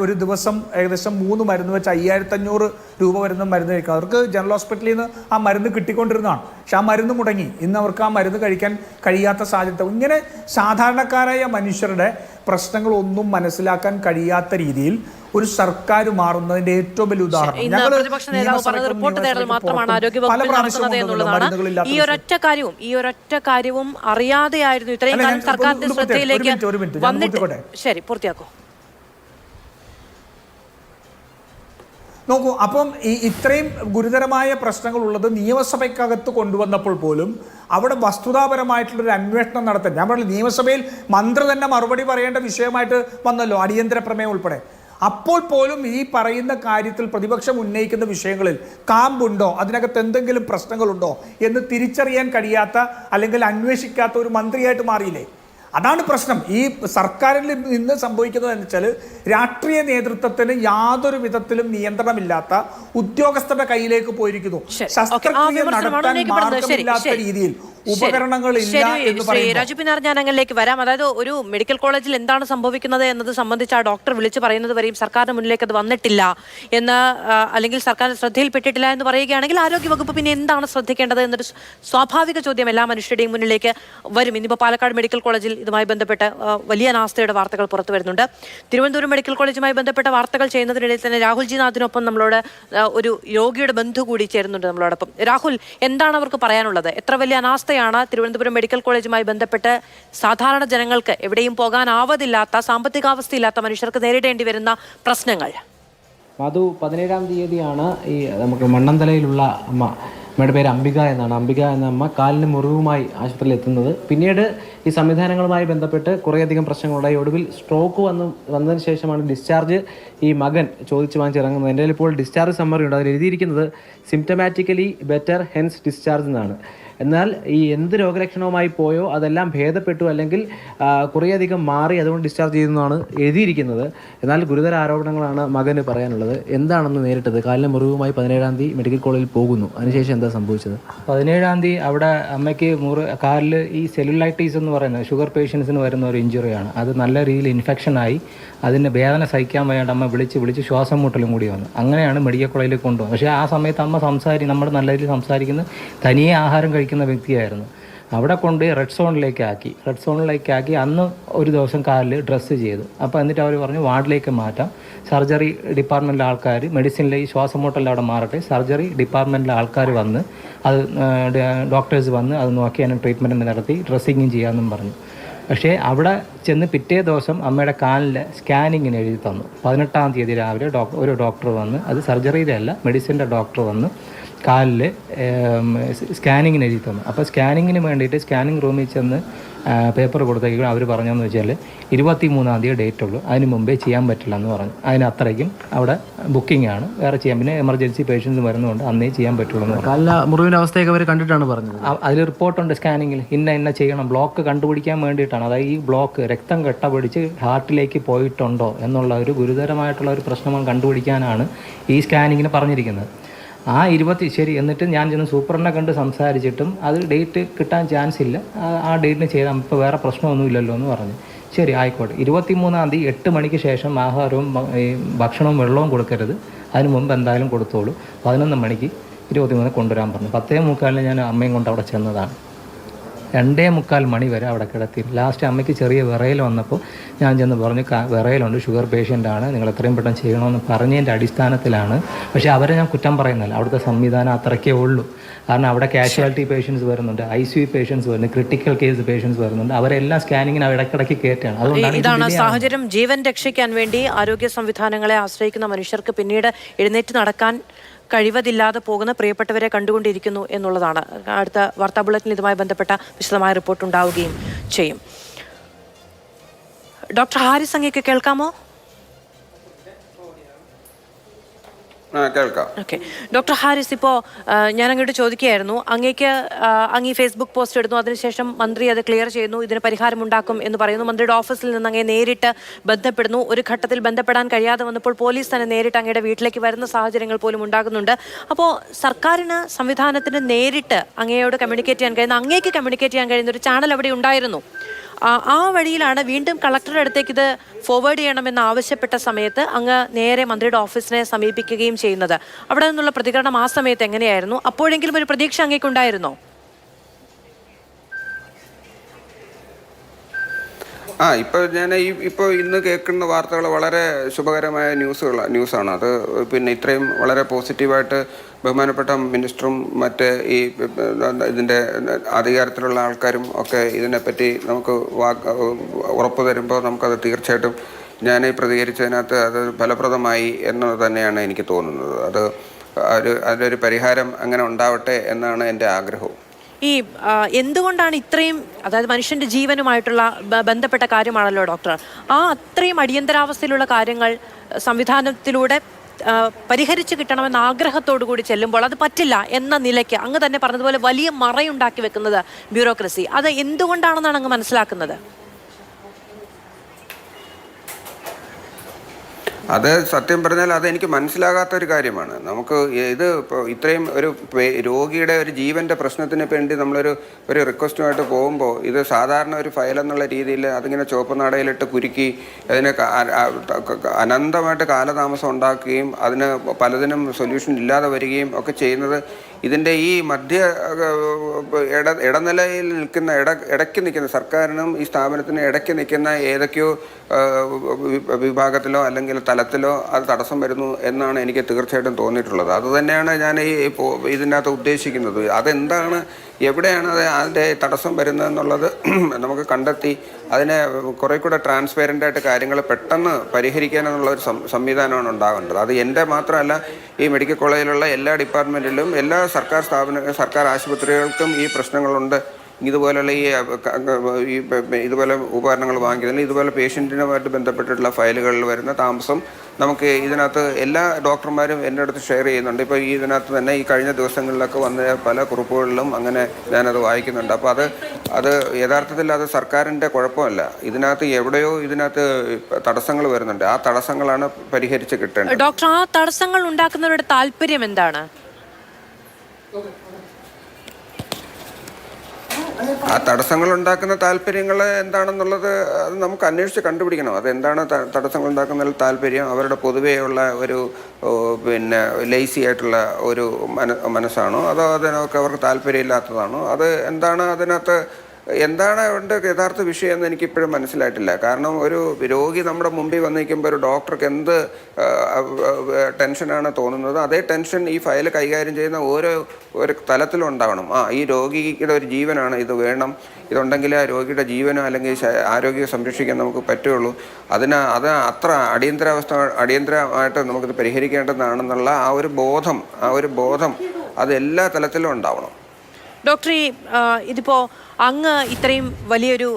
ഒരു ദിവസം ഏകദേശം 3 മരുന്ന് വെച്ച് 5500 രൂപ വരുന്ന മരുന്ന് കഴിക്കുക. അവർക്ക് ജനറൽ ഹോസ്പിറ്റലിൽ നിന്ന് ആ മരുന്ന് കിട്ടിക്കൊണ്ടിരുന്നതാണ്. പക്ഷെ ആ മരുന്ന് മുടങ്ങി. ഇന്ന് അവർക്ക് ആ മരുന്ന് കഴിക്കാൻ കഴിയാത്ത സാഹചര്യം. ഇങ്ങനെ സാധാരണക്കാരായ മനുഷ്യരുടെ പ്രശ്നങ്ങളൊന്നും മനസ്സിലാക്കാൻ കഴിയാത്ത രീതിയിൽ ഒരു സർക്കാർ മാറുന്നതിന്റെ ഏറ്റവും വലിയ ഉദാഹരണം ഈ ഒരൊറ്റ കാര്യവും അറിയാതെയായിരുന്നു ഇത്രയും കാലം സർക്കാരിന്റെ ശ്രദ്ധയിലേക്ക് വന്നിട്ട്. ശരി, പൂർത്തിയാക്കൂ. നോക്കൂ, അപ്പം ഇത്രയും ഗുരുതരമായ പ്രശ്നങ്ങൾ ഉള്ളത് നിയമസഭയ്ക്കകത്ത് കൊണ്ടുവന്നപ്പോൾ പോലും അവിടെ വസ്തുതാപരമായിട്ടുള്ളൊരു അന്വേഷണം നടത്താൻ, ഞാൻ പറഞ്ഞില്ല, നിയമസഭയിൽ മന്ത്രി തന്നെ മറുപടി പറയേണ്ട വിഷയമായിട്ട് വന്നല്ലോ, അടിയന്തര പ്രമേയം ഉൾപ്പെടെ. അപ്പോൾ പോലും ഈ പറയുന്ന കാര്യത്തിൽ പ്രതിപക്ഷം ഉന്നയിക്കുന്ന വിഷയങ്ങളിൽ കാമ്പുണ്ടോ, അതിനകത്ത് എന്തെങ്കിലും പ്രശ്നങ്ങളുണ്ടോ എന്ന് തിരിച്ചറിയാൻ കഴിയാത്ത അല്ലെങ്കിൽ അന്വേഷിക്കാത്ത ഒരു മന്ത്രിയായിട്ട് മാറിയില്ലേ. അതാണ് പ്രശ്നം. ഈ സർക്കാരിൽ നിന്ന് സംഭവിക്കുന്നത് എന്ന് വെച്ചാൽ രാഷ്ട്രീയ നേതൃത്വത്തിന് യാതൊരു വിധത്തിലും നിയന്ത്രണമില്ലാത്ത ഉദ്യോഗസ്ഥരുടെ കയ്യിലേക്ക് പോയിരിക്കുന്നു. ശസ്ത്രക്രിയ നടത്താൻ മാർഗമില്ലാത്ത രീതിയിൽ ഉപകരണങ്ങളില്ല എന്ന് പറയുന്നു. രാജു പിന്നാർ, ഞാൻ അങ്ങനെയൊക്കെ വരാം. അതായത് ഒരു മെഡിക്കൽ കോളേജിൽ എന്താണ് സംഭവിക്കുന്നത് എന്നത് സംബന്ധിച്ച് ആ ഡോക്ടർ വിളിച്ചു പറയുന്നത് വരെയും സർക്കാരിന് മുന്നിലേക്ക് അത് വന്നിട്ടില്ല എന്ന്, അല്ലെങ്കിൽ സർക്കാർ ശ്രദ്ധയിൽപ്പെട്ടിട്ടില്ല എന്ന് പറയുകയാണെങ്കിൽ ആരോഗ്യവകുപ്പ് പിന്നെ എന്താണ് ശ്രദ്ധിക്കേണ്ടത് എന്നൊരു സ്വാഭാവിക ചോദ്യം എല്ലാ മനുഷ്യരുടെയും മുന്നിലേക്ക് വരും. ഇന്നിപ്പോൾ പാലക്കാട് മെഡിക്കൽ കോളേജിൽ ഇതുമായി ബന്ധപ്പെട്ട് വലിയ അനാസ്ഥയുടെ വാർത്തകൾ പുറത്തു വരുന്നുണ്ട്. തിരുവനന്തപുരം മെഡിക്കൽ കോളേജുമായി ബന്ധപ്പെട്ട വാർത്തകൾ ചെയ്യുന്നതിനിടയിൽ തന്നെ രാഹുൽ ജി നാഥിനൊപ്പം നമ്മളോട് ഒരു രോഗിയുടെ ബന്ധു കൂടി ചേരുന്നുണ്ട് നമ്മളോടൊപ്പം. രാഹുൽ, എന്താണ് അവർക്ക് പറയാനുള്ളത്? എത്ര വലിയ അനാസ്ഥയാണ് തിരുവനന്തപുരം മെഡിക്കൽ കോളേജുമായി ബന്ധപ്പെട്ട് സാധാരണ ജനങ്ങൾക്ക് എവിടെയും പോകാനാവതില്ലാത്ത, സാമ്പത്തികാവസ്ഥയില്ലാത്ത മനുഷ്യർക്ക് നേരിടേണ്ടി വരുന്ന പ്രശ്നങ്ങൾ? മധു, 17-ാം തീയതിയാണ് ഈ നമുക്ക് മണ്ണന്തലയിലുള്ള അമ്മ, അമ്മയുടെ പേര് അംബിക എന്നാണ്, അംബിക എന്ന അമ്മ കാലിന് മുറിവുമായി ആശുപത്രിയിൽ എത്തുന്നത്. പിന്നീട് ഈ സംവിധാനങ്ങളുമായി ബന്ധപ്പെട്ട് കുറേയധികം പ്രശ്നങ്ങളുണ്ടായി. ഒടുവിൽ സ്ട്രോക്ക് വന്നതിന് ശേഷമാണ് ഡിസ്ചാർജ് ഈ മകൻ ചോദിച്ചു വാങ്ങിച്ചിറങ്ങുന്നത്. എൻ്റെ ഇപ്പോൾ ഡിസ്ചാർജ് സമ്മറി ഉണ്ട്. അതിൽ എഴുതിയിരിക്കുന്നത് സിംറ്റമാറ്റിക്കലി ബെറ്റർ ഹെൻസ് ഡിസ്ചാർജ് എന്നാണ്. എന്നാൽ ഈ എന്ത് രോഗലക്ഷണവുമായി പോയോ അതെല്ലാം ഭേദപ്പെട്ടു, അല്ലെങ്കിൽ കുറേയധികം മാറി, അതുകൊണ്ട് ഡിസ്ചാർജ് ചെയ്യുന്നതാണ് എഴുതിയിരിക്കുന്നത്. എന്നാൽ ഗുരുതര ആരോപണങ്ങളാണ് മകന് പറയാനുള്ളത്. എന്താണെന്ന് നേരിട്ടത്? കാലിന് മുറിവുമായി 17-ാം തീയതി മെഡിക്കൽ കോളേജിൽ പോകുന്നു. അതിനുശേഷം എന്താ സംഭവിച്ചത്? 17-ാം തീയതി അവിടെ അമ്മയ്ക്ക് കാലിൽ ഈ സെല്ലുലൈറ്റീസ് എന്ന് പറയുന്നത് ഷുഗർ പേഷ്യൻസിന് വരുന്ന ഒരു ഇഞ്ചുറിയാണ്. അത് നല്ല രീതിയിൽ ഇൻഫെക്ഷനായി അതിന് വേദന സഹിക്കാൻ വയ്യാണ്ട് അമ്മ വിളിച്ച് ശ്വാസം മുട്ടലും കൂടി വന്നു. അങ്ങനെയാണ് മെഡിക്കൽ കോളേജിൽ കൊണ്ടുപോകുന്നത്. പക്ഷേ ആ സമയത്ത് അമ്മ നമ്മൾ നല്ല രീതിയിൽ സംസാരിക്കുന്ന, തനിയെ ആഹാരം കഴിക്കുന്ന വ്യക്തിയായിരുന്നു. അവിടെ കൊണ്ട് റെഡ് സോണിലേക്ക് ആക്കി അന്ന് ഒരു ദിവസം കാലിൽ ഡ്രസ്സ് ചെയ്തു. അപ്പോൾ എന്നിട്ട് അവർ പറഞ്ഞു വാർഡിലേക്ക് മാറ്റാം, സർജറി ഡിപ്പാർട്ട്മെൻറ്റിലെ ആൾക്കാർ, മെഡിസിനിലെ ഈ ശ്വാസം മുട്ടലിൽ അവിടെ മാറട്ടെ, സർജറി ഡിപ്പാർട്ട്മെൻറ്റിലെ ആൾക്കാർ വന്ന് അത് ഡോക്ടേഴ്സ് വന്ന് അത് നോക്കി അതിന് ട്രീറ്റ്മെൻറ്റ് നടത്തി ഡ്രസ്സിങ്ങും ചെയ്യാമെന്നും പറഞ്ഞു. പക്ഷേ അവിടെ ചെന്ന് പിറ്റേ ദിവസം അമ്മയുടെ കാലിൽ സ്കാനിങ്ങിന് എഴുതി തന്നു. 18-ാം തീയതി രാവിലെ ഒരു ഡോക്ടർ വന്ന്, അത് സർജറിയുടെ അല്ല മെഡിസിൻ്റെ ഡോക്ടർ വന്ന് കാലിൽ സ്കാനിങ്ങിന് എഴുതി തന്നു. അപ്പോൾ സ്കാനിങ്ങിന് വേണ്ടിയിട്ട് സ്കാനിങ് റൂമിൽ ചെന്ന് പേപ്പർ കൊടുത്തേക്കും. അവർ പറഞ്ഞതെന്ന് വെച്ചാൽ 23-ാം തീയതി ഡേറ്റ് ഉള്ളൂ, അതിന് മുമ്പേ ചെയ്യാൻ പറ്റില്ല എന്ന് പറഞ്ഞു. അതിന് അത്രയ്ക്കും അവിടെ ബുക്കിംഗ് ആണ്, വേറെ ചെയ്യാൻ, പിന്നെ എമർജൻസി പേഷ്യൻസ് വരുന്നതുകൊണ്ട് അന്നേ ചെയ്യാൻ പറ്റുള്ളൂ എന്ന് പറഞ്ഞു. കാലിലെ മുറിവിൻ്റെ അവസ്ഥയൊക്കെ അവർ കണ്ടിട്ടാണ് പറഞ്ഞത്. അതിൽ റിപ്പോർട്ടുണ്ട് സ്കാനിങ്ങിൽ, ഇന്ന ചെയ്യണം, ബ്ലോക്ക് കണ്ടുപിടിക്കാൻ വേണ്ടിയിട്ടാണ്. അതായത് ഈ ബ്ലോക്ക് രക്തം കെട്ട പിടിച്ച് ഹാർട്ടിലേക്ക് പോയിട്ടുണ്ടോ എന്നുള്ള ഒരു ഗുരുതരമായിട്ടുള്ള ഒരു പ്രശ്നം കണ്ടുപിടിക്കാനാണ് ഈ സ്കാനിങ്ങിന് പറഞ്ഞിരിക്കുന്നത്. ശരി, എന്നിട്ട് ഞാൻ ചെന്ന് സൂപ്പറിനെ കണ്ട് സംസാരിച്ചിട്ടും അത് ഡേറ്റ് കിട്ടാൻ ചാൻസ് ഇല്ല, ആ ഡേറ്റിന് ചെയ്താൽ ഇപ്പോൾ വേറെ പ്രശ്നമൊന്നുമില്ലല്ലോ എന്ന് പറഞ്ഞു. ശരി, ആയിക്കോട്ടെ. 23-ാം തീയതി 8 മണിക്ക് ശേഷം ആഹാരവും ഭക്ഷണവും വെള്ളവും കൊടുക്കരുത്, അതിന് മുമ്പ് എന്തായാലും കൊടുത്തോളൂ. 11 മണിക്ക് 23 കൊണ്ടുവരാൻ പറഞ്ഞു. 10:45 ഞാൻ അമ്മയും കൊണ്ട് അവിടെ ചെന്നതാണ്. 2:45 മണി വരെ അവിടെ കിടത്തി. ലാസ്റ്റ് അമ്മയ്ക്ക് ചെറിയ വിറയൽ വന്നപ്പോൾ ഞാൻ ചെന്ന് പറഞ്ഞു, വിറയലുണ്ട്, ഷുഗർ പേഷ്യൻ്റാണ്, നിങ്ങൾ എത്രയും പെട്ടെന്ന് ചെയ്യണമെന്ന് പറഞ്ഞതിൻ്റെ അടിസ്ഥാനത്തിലാണ്. പക്ഷേ അവരെ ഞാൻ കുറ്റം പറയുന്നില്ല, അവിടുത്തെ സംവിധാനം അത്രയ്ക്കേ ഉള്ളൂ. കാരണം അവിടെ കാഷ്വാലിറ്റി പേഷ്യൻസ് വരുന്നുണ്ട്, ICU പേഷ്യൻസ് വരുന്നുണ്ട്, ക്രിട്ടിക്കൽ കേസ് പേഷ്യൻസ് വരുന്നുണ്ട്. അവരെല്ലാം സ്കാനിങ്ങിന് ഇടയ്ക്കിടയ്ക്ക് കയറ്റാണ്. അതുകൊണ്ടാണ് ഇതാണ് സാഹചര്യം. ജീവൻ രക്ഷിക്കാൻ വേണ്ടി ആരോഗ്യ സംവിധാനങ്ങളെ ആശ്രയിക്കുന്ന മനുഷ്യർക്ക് പിന്നീട് എഴുന്നേറ്റ് നടക്കാൻ കഴിവതില്ലാതെ പോകുന്ന പ്രിയപ്പെട്ടവരെ കണ്ടുകൊണ്ടിരിക്കുന്നു എന്നുള്ളതാണ്. അടുത്ത വാർത്താ ബുള്ളറ്റിൽ ഇതുമായി ബന്ധപ്പെട്ട വിശദമായ റിപ്പോർട്ട് ഉണ്ടാവുകയും ചെയ്യും. ഡോക്ടർ ഹാരിസ്, അങ്ങേക്ക് കേൾക്കാമോ? ഓക്കെ. ഡോക്ടർ ഹാരിസ്, ഇപ്പോൾ ഞാൻ അങ്ങോട്ട് ചോദിക്കുകയായിരുന്നു, അങ്ങ് ഫേസ്ബുക്ക് പോസ്റ്റ് ഇടുന്നു, അതിനുശേഷം മന്ത്രി അത് ക്ലിയർ ചെയ്യുന്നു, ഇതിന് പരിഹാരമുണ്ടാക്കും എന്ന് പറയുന്നു. മന്ത്രിയുടെ ഓഫീസിൽ നിന്ന് അങ്ങേ നേരിട്ട് ബന്ധപ്പെടുന്നു. ഒരു ഘട്ടത്തിൽ ബന്ധപ്പെടാൻ കഴിയാതെ വന്നപ്പോൾ പോലീസ് തന്നെ നേരിട്ട് അങ്ങയുടെ വീട്ടിലേക്ക് വരുന്ന സാഹചര്യങ്ങൾ പോലും ഉണ്ടാകുന്നുണ്ട്. അപ്പോൾ സർക്കാരിന്, സംവിധാനത്തിന് നേരിട്ട് അങ്ങയോട് കമ്മ്യൂണിക്കേറ്റ് ചെയ്യാൻ കഴിയുന്ന, അങ്ങേക്ക് കമ്മ്യൂണിക്കേറ്റ് ചെയ്യാൻ കഴിയുന്ന ഒരു ചാനൽ അവിടെ ഉണ്ടായിരുന്നു. ആ വഴിയിലാണ് വീണ്ടും കളക്ടറുടെ അടുത്തേക്ക് ഇത് ഫോർവേഡ് ചെയ്യണമെന്ന് ആവശ്യപ്പെട്ട സമയത്ത് അങ്ങ് നേരെ മന്ത്രിയുടെ ഓഫീസിനെ സമീപിക്കുകയും ചെയ്യുന്നത്. അവിടെ നിന്നുള്ള പ്രതികരണം ആ സമയത്ത് എങ്ങനെയായിരുന്നു? അപ്പോഴെങ്കിലും ഒരു പ്രതീക്ഷ അങ്ങേക്കുണ്ടായിരുന്നോ? ഇപ്പോൾ ഞാൻ ഇപ്പോൾ ഇന്ന് കേൾക്കുന്ന വാർത്തകൾ വളരെ ശുഭകരമായ ന്യൂസാണ്. അത് പിന്നെ ഇത്രയും വളരെ പോസിറ്റീവായിട്ട് ബഹുമാനപ്പെട്ട മിനിസ്റ്ററും മറ്റ് ഈ ഇതിൻ്റെ അധികാരത്തിലുള്ള ആൾക്കാരും ഒക്കെ ഇതിനെപ്പറ്റി നമുക്ക് ഉറപ്പ് തരുമ്പോൾ നമുക്കത് തീർച്ചയായിട്ടും ഞാൻ പ്രതികരിച്ചതിനകത്ത് അത് ഫലപ്രദമായി എന്ന് തന്നെയാണ് എനിക്ക് തോന്നുന്നത്. അതിലൊരു പരിഹാരം അങ്ങനെ ഉണ്ടാവട്ടെ എന്നാണ് എൻ്റെ ആഗ്രഹവും. ഈ എന്തുകൊണ്ടാണ് ഇത്രയും, അതായത് മനുഷ്യന്റെ ജീവനുമായിട്ടുള്ള ബന്ധപ്പെട്ട കാര്യമാണല്ലോ ഡോക്ടർ, അത്രയും അടിയന്തരാവസ്ഥയിലുള്ള കാര്യങ്ങൾ സംവിധാനത്തിലൂടെ പരിഹരിച്ചു കിട്ടണമെന്ന ആഗ്രഹത്തോടു കൂടി ചെല്ലുമ്പോൾ അത് പറ്റില്ല എന്ന നിലയ്ക്ക് അങ്ങ് തന്നെ പറഞ്ഞതുപോലെ വലിയ മറയുണ്ടാക്കി വെക്കുന്നത് ബ്യൂറോക്രസി, അത് എന്തുകൊണ്ടാണെന്നാണ് അങ്ങ് മനസ്സിലാക്കുന്നത്? അത് സത്യം പറഞ്ഞാൽ അതെനിക്ക് മനസ്സിലാകാത്തൊരു കാര്യമാണ്. നമുക്ക് ഇത് ഇപ്പോൾ ഇത്രയും ഒരു രോഗിയുടെ ഒരു ജീവൻ്റെ പ്രശ്നത്തിന് വേണ്ടി നമ്മളൊരു റിക്വസ്റ്റുമായിട്ട് പോകുമ്പോൾ ഇത് സാധാരണ ഒരു ഫയലെന്നുള്ള രീതിയിൽ അതിങ്ങനെ ചുവപ്പ് നാടയിലിട്ട് കുരുക്കി അതിന് അനന്തമായിട്ട് കാലതാമസം ഉണ്ടാക്കുകയും അതിന് പലതിനും സൊല്യൂഷൻ ഇല്ലാതെ വരികയും ഒക്കെ ചെയ്യുന്നത് ഇതിൻ്റെ ഈ ഇടനിലയിൽ നിൽക്കുന്ന ഇടയ്ക്ക് നിൽക്കുന്ന സർക്കാരിനും ഈ സ്ഥാപനത്തിനും ഇടയ്ക്ക് നിൽക്കുന്ന ഏതൊക്കെയോ വിഭാഗത്തിലോ അല്ലെങ്കിൽ തലത്തിലോ അത് തടസ്സം വരുന്നു എന്നാണ് എനിക്ക് തീർച്ചയായിട്ടും തോന്നിയിട്ടുള്ളത്. അതുതന്നെയാണ് ഞാൻ ഇതിനകത്ത് ഉദ്ദേശിക്കുന്നത്. അതെന്താണ്, എവിടെയാണ് അതിൻ്റെ തടസ്സം വരുന്നതെന്നുള്ളത് നമുക്ക് കണ്ടെത്തി അതിനെ കുറേ കൂടെ ട്രാൻസ്പെറൻ്റായിട്ട് കാര്യങ്ങൾ പെട്ടെന്ന് പരിഹരിക്കാനെന്നുള്ള ഒരു സംവിധാനമാണ് ഉണ്ടാകേണ്ടത്. അത് എൻ്റെ മാത്രമല്ല, ഈ മെഡിക്കൽ കോളേജിലുള്ള എല്ലാ ഡിപ്പാർട്ട്മെൻറ്റിലും എല്ലാ സർക്കാർ ആശുപത്രികൾക്കും ഈ പ്രശ്നങ്ങളുണ്ട്. ഇതുപോലുള്ള ഇതുപോലെ ഉപകരണങ്ങൾ വാങ്ങിക്കുന്നതിന് ഇതുപോലെ പേഷ്യൻറ്റിനുമായിട്ട് ബന്ധപ്പെട്ടിട്ടുള്ള ഫയലുകളിൽ വരുന്ന താമസം നമുക്ക് ഇതിനകത്ത് എല്ലാ ഡോക്ടർമാരും എൻ്റെ അടുത്ത് ഷെയർ ചെയ്യുന്നുണ്ട്. ഇപ്പോൾ ഇതിനകത്ത് തന്നെ ഈ കഴിഞ്ഞ ദിവസങ്ങളിലൊക്കെ വന്ന പല കുറിപ്പുകളിലും അങ്ങനെ ഞാനത് വായിക്കുന്നുണ്ട്. അപ്പോൾ അത് യഥാർത്ഥത്തിൽ അത് സർക്കാരിൻ്റെ കുഴപ്പമല്ല. ഇതിനകത്ത് എവിടെയോ ഇതിനകത്ത് തടസ്സങ്ങൾ വരുന്നുണ്ട്. ആ തടസ്സങ്ങളാണ് പരിഹരിച്ച് കിട്ടേണ്ടത്. ഡോക്ടർ, ആ തടസ്സങ്ങൾ ഉണ്ടാക്കുന്നവരുടെ താല്പര്യം എന്താണ്? ആ തടസ്സങ്ങൾ ഉണ്ടാക്കുന്ന താല്പര്യങ്ങൾ എന്താണെന്നുള്ളത് അത് നമുക്ക് അന്വേഷിച്ച് കണ്ടുപിടിക്കണം. അതെന്താണ് തടസ്സങ്ങൾ ഉണ്ടാക്കുന്ന താല്പര്യം? അവരുടെ പൊതുവെയുള്ള ഒരു ലേസി ആയിട്ടുള്ള ഒരു മനസ്സാണോ, അതോ അതിനൊക്കെ അവർക്ക് താല്പര്യമില്ലാത്തതാണോ? അത് എന്താണ് അതിനകത്ത് എന്താണ് അവരുടെ യഥാർത്ഥ വിഷയം എന്ന് എനിക്കിപ്പോഴും മനസ്സിലായിട്ടില്ല. കാരണം ഒരു രോഗി നമ്മുടെ മുമ്പിൽ വന്ന് നിൽക്കുമ്പോൾ ഒരു ഡോക്ടർക്ക് എന്ത് ടെൻഷനാണ് തോന്നുന്നത്, അതേ ടെൻഷൻ ഈ ഫയൽ കൈകാര്യം ചെയ്യുന്ന ഒരു തലത്തിലും ഉണ്ടാവണം. ഈ രോഗിയുടെ ഒരു ജീവനാണ്, ഇത് വേണം, ഇതുണ്ടെങ്കിൽ ആ രോഗിയുടെ ജീവനോ അല്ലെങ്കിൽ ആരോഗ്യം സംരക്ഷിക്കാൻ നമുക്ക് പറ്റുള്ളൂ. അത് അത്ര അടിയന്തരമായിട്ട് നമുക്കിത് പരിഹരിക്കേണ്ടതാണെന്നുള്ള ആ ഒരു ബോധം അത് എല്ലാ തലത്തിലും ഉണ്ടാവണം. ഡോക്ടർ, ഇതിപ്പോൾ അങ്ങ് ഇത്രയും വലിയൊരു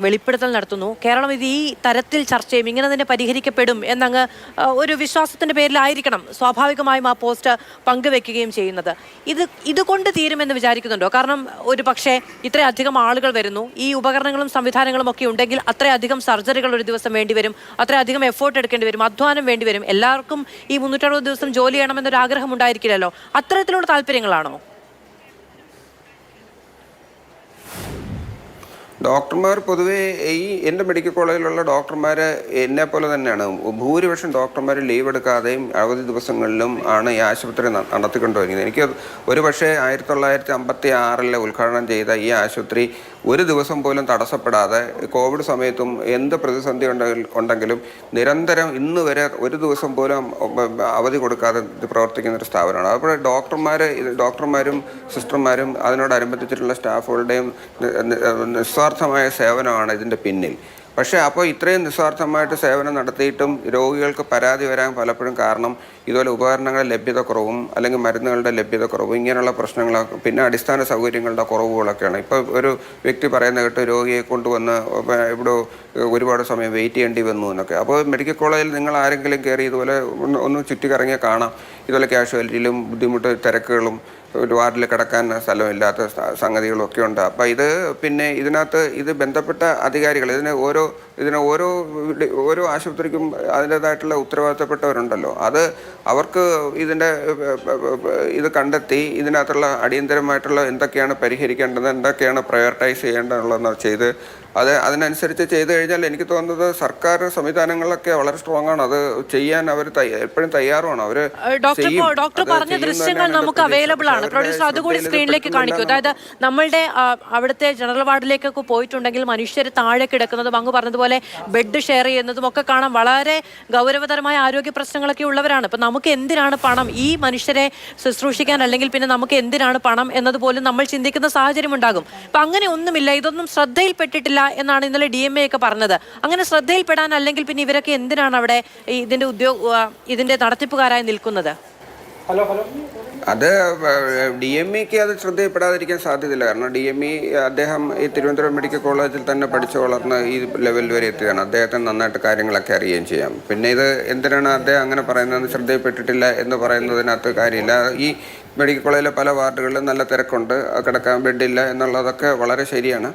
വെളിപ്പെടുത്തൽ നടത്തുന്നു. കേരളം ഇത് ഈ തരത്തിൽ ചർച്ച ചെയ്യും, ഇങ്ങനെ തന്നെ പരിഹരിക്കപ്പെടും എന്നങ്ങ് ഒരു വിശ്വാസത്തിൻ്റെ പേരിലായിരിക്കണം സ്വാഭാവികമായും ആ പോസ്റ്റ് പങ്കുവെക്കുകയും ചെയ്യുന്നത്. ഇതുകൊണ്ട് തീരുമെന്ന് വിചാരിക്കുന്നുണ്ടോ? കാരണം ഒരു പക്ഷേ ഇത്രയധികം ആളുകൾ വരുന്നു, ഈ ഉപകരണങ്ങളും സംവിധാനങ്ങളും ഒക്കെ ഉണ്ടെങ്കിൽ അത്രയധികം സർജറികൾ ഒരു ദിവസം വേണ്ടിവരും, അത്രയധികം എഫേർട്ട് എടുക്കേണ്ടി വരും, അധ്വാനം വേണ്ടിവരും. എല്ലാവർക്കും ഈ 360 ദിവസം ജോലി ചെയ്യണമെന്നൊരു ആഗ്രഹം ഉണ്ടായിരിക്കില്ലല്ലോ. അത്തരത്തിലുള്ള താല്പര്യങ്ങളാണോ? ഡോക്ടർമാർ പൊതുവേ എൻ്റെ മെഡിക്കൽ കോളേജിലുള്ള ഡോക്ടർമാർ എന്നെപ്പോലെ തന്നെയാണ്. ഭൂരിപക്ഷം ഡോക്ടർമാർ ലീവ് എടുക്കാതെയും അവധി ദിവസങ്ങളിലും ആണ് ഈ ആശുപത്രി നടത്തിക്കൊണ്ടുവരുന്നത്. എനിക്ക് ഒരു പക്ഷേ 1956 ഉദ്ഘാടനം ചെയ്ത ഈ ആശുപത്രി ഒരു ദിവസം പോലും തടസ്സപ്പെടാതെ കോവിഡ് സമയത്തും എന്ത് പ്രതിസന്ധി ഉണ്ടെങ്കിലും നിരന്തരം ഇന്ന് വരെ ഒരു ദിവസം പോലും അവധി കൊടുക്കാതെ പ്രവർത്തിക്കുന്ന ഒരു സ്ഥാപനമാണ്. അപ്പോൾ ഡോക്ടർമാരും സിസ്റ്റർമാരും അതിനോടനുബന്ധിച്ചിട്ടുള്ള സ്റ്റാഫുകളുടെയും നിസ്വാർത്ഥമായ സേവനമാണ് ഇതിൻ്റെ പിന്നിൽ. പക്ഷേ അപ്പോൾ ഇത്രയും നിസ്വാർത്ഥമായിട്ട് സേവനം നടത്തിയിട്ടും രോഗികൾക്ക് പരാതി വരാൻ പലപ്പോഴും കാരണം ഇതുപോലെ ഉപകരണങ്ങളുടെ ലഭ്യത കുറവും അല്ലെങ്കിൽ മരുന്നുകളുടെ ലഭ്യത കുറവും ഇങ്ങനെയുള്ള പ്രശ്നങ്ങളൊക്കെ, പിന്നെ അടിസ്ഥാന സൗകര്യങ്ങളുടെ കുറവുകളൊക്കെയാണ്. ഇപ്പോൾ ഒരു വ്യക്തി പറയുന്ന കേട്ട് രോഗിയെ കൊണ്ടുവന്ന് ഇവിടെ ഒരുപാട് സമയം വെയിറ്റ് ചെയ്യേണ്ടി വന്നു എന്നൊക്കെ. അപ്പോൾ മെഡിക്കൽ കോളേജിൽ നിങ്ങൾ ആരെങ്കിലും കയറി ഇതുപോലെ ഒന്ന് ചുറ്റിക്കറങ്ങിയാൽ കാണാം ഇതുപോലെ കാഷ്വാലിറ്റിയിലും ബുദ്ധിമുട്ട് തിരക്കുകളും ഒരു വാർഡിൽ കിടക്കാൻ സ്ഥലമില്ലാത്ത സംഗതികളൊക്കെ ഉണ്ട്. അപ്പോൾ ഇതിനകത്ത് ഇത് ബന്ധപ്പെട്ട അധികാരികൾ ഓരോ ആശുപത്രിക്കും അതിൻ്റേതായിട്ടുള്ള ഉത്തരവാദിത്തപ്പെട്ടവരുണ്ടല്ലോ. അവർക്ക് ഇത് കണ്ടെത്തി ഇതിനകത്തുള്ള അടിയന്തരമായിട്ടുള്ള എന്തൊക്കെയാണ് പരിഹരിക്കേണ്ടത്, എന്തൊക്കെയാണ് പ്രയോറിറ്റൈസ് ചെയ്യേണ്ടതെന്നുള്ളതെന്ന് ചെയ്ത് അതിനനുസരിച്ച് ചെയ്തു കഴിഞ്ഞാൽ എനിക്ക് തോന്നുന്നത് സർക്കാർ സംവിധാനങ്ങളൊക്കെ വളരെ സ്ട്രോങ് ആണ്. അത് ചെയ്യാൻ അവർ എപ്പോഴും തയ്യാറുമാണ്. ഡോക്ടർ പറഞ്ഞ ദൃശ്യങ്ങൾ നമുക്ക് അവൈലബിൾ ആണ്. പ്രൊഡ്യൂസർ അതുകൂടി സ്ക്രീനിലേക്ക് കാണിക്കൂ. അതായത് നമ്മളുടെ അവിടുത്തെ ജനറൽ വാർഡിലേക്കൊക്കെ പോയിട്ടുണ്ടെങ്കിൽ മനുഷ്യർ താഴെ കിടക്കുന്നതും അങ്ങ് പറഞ്ഞതുപോലെ ബെഡ് ഷെയർ ചെയ്യുന്നതും ഒക്കെ കാണാൻ വളരെ ഗൗരവതരമായ ആരോഗ്യ പ്രശ്നങ്ങളൊക്കെ ഉള്ളവരാണ്. ഇപ്പം നമുക്ക് എന്തിനാണ് പണം ഈ മനുഷ്യരെ ശുശ്രൂഷിക്കാൻ, അല്ലെങ്കിൽ പിന്നെ നമുക്ക് എന്തിനാണ് പണം എന്നതുപോലും നമ്മൾ ചിന്തിക്കുന്ന സാഹചര്യം ഉണ്ടാകും. അപ്പം അങ്ങനെ ഒന്നുമില്ല, ഇതൊന്നും ശ്രദ്ധയിൽപ്പെട്ടിട്ടില്ല എന്നാണ് ഇന്നലെ DMA ഒക്കെ പറഞ്ഞത്. അങ്ങനെ ശ്രദ്ധയിൽപ്പെടാൻ അല്ലെങ്കിൽ പിന്നെ ഇവരൊക്കെ എന്തിനാണ് അവിടെ ഇതിന്റെ നടത്തിപ്പുകാരായി നിൽക്കുന്നത്? അത് DMEക്ക് അത് ശ്രദ്ധയിൽപ്പെടാതിരിക്കാൻ സാധ്യതയില്ല. കാരണം DME അദ്ദേഹം ഈ തിരുവനന്തപുരം മെഡിക്കൽ കോളേജിൽ തന്നെ പഠിച്ചു വളർന്ന് ഈ ലെവലിൽ വരെ എത്തിയതാണ്. അദ്ദേഹത്തിന് നന്നായിട്ട് കാര്യങ്ങളൊക്കെ അറിയുകയും ചെയ്യാം. പിന്നെ ഇത് എന്തിനാണ് അദ്ദേഹം അങ്ങനെ പറയുന്നത് ശ്രദ്ധയിൽപ്പെട്ടിട്ടില്ല എന്ന് പറയുന്നതിനകത്ത് കാര്യമില്ല. ഈ മെഡിക്കൽ കോളേജിലെ പല വാർഡുകളിലും നല്ല തിരക്കുണ്ട്, കിടക്കാൻ ബെഡില്ല എന്നുള്ളതൊക്കെ വളരെ ശരിയാണ്.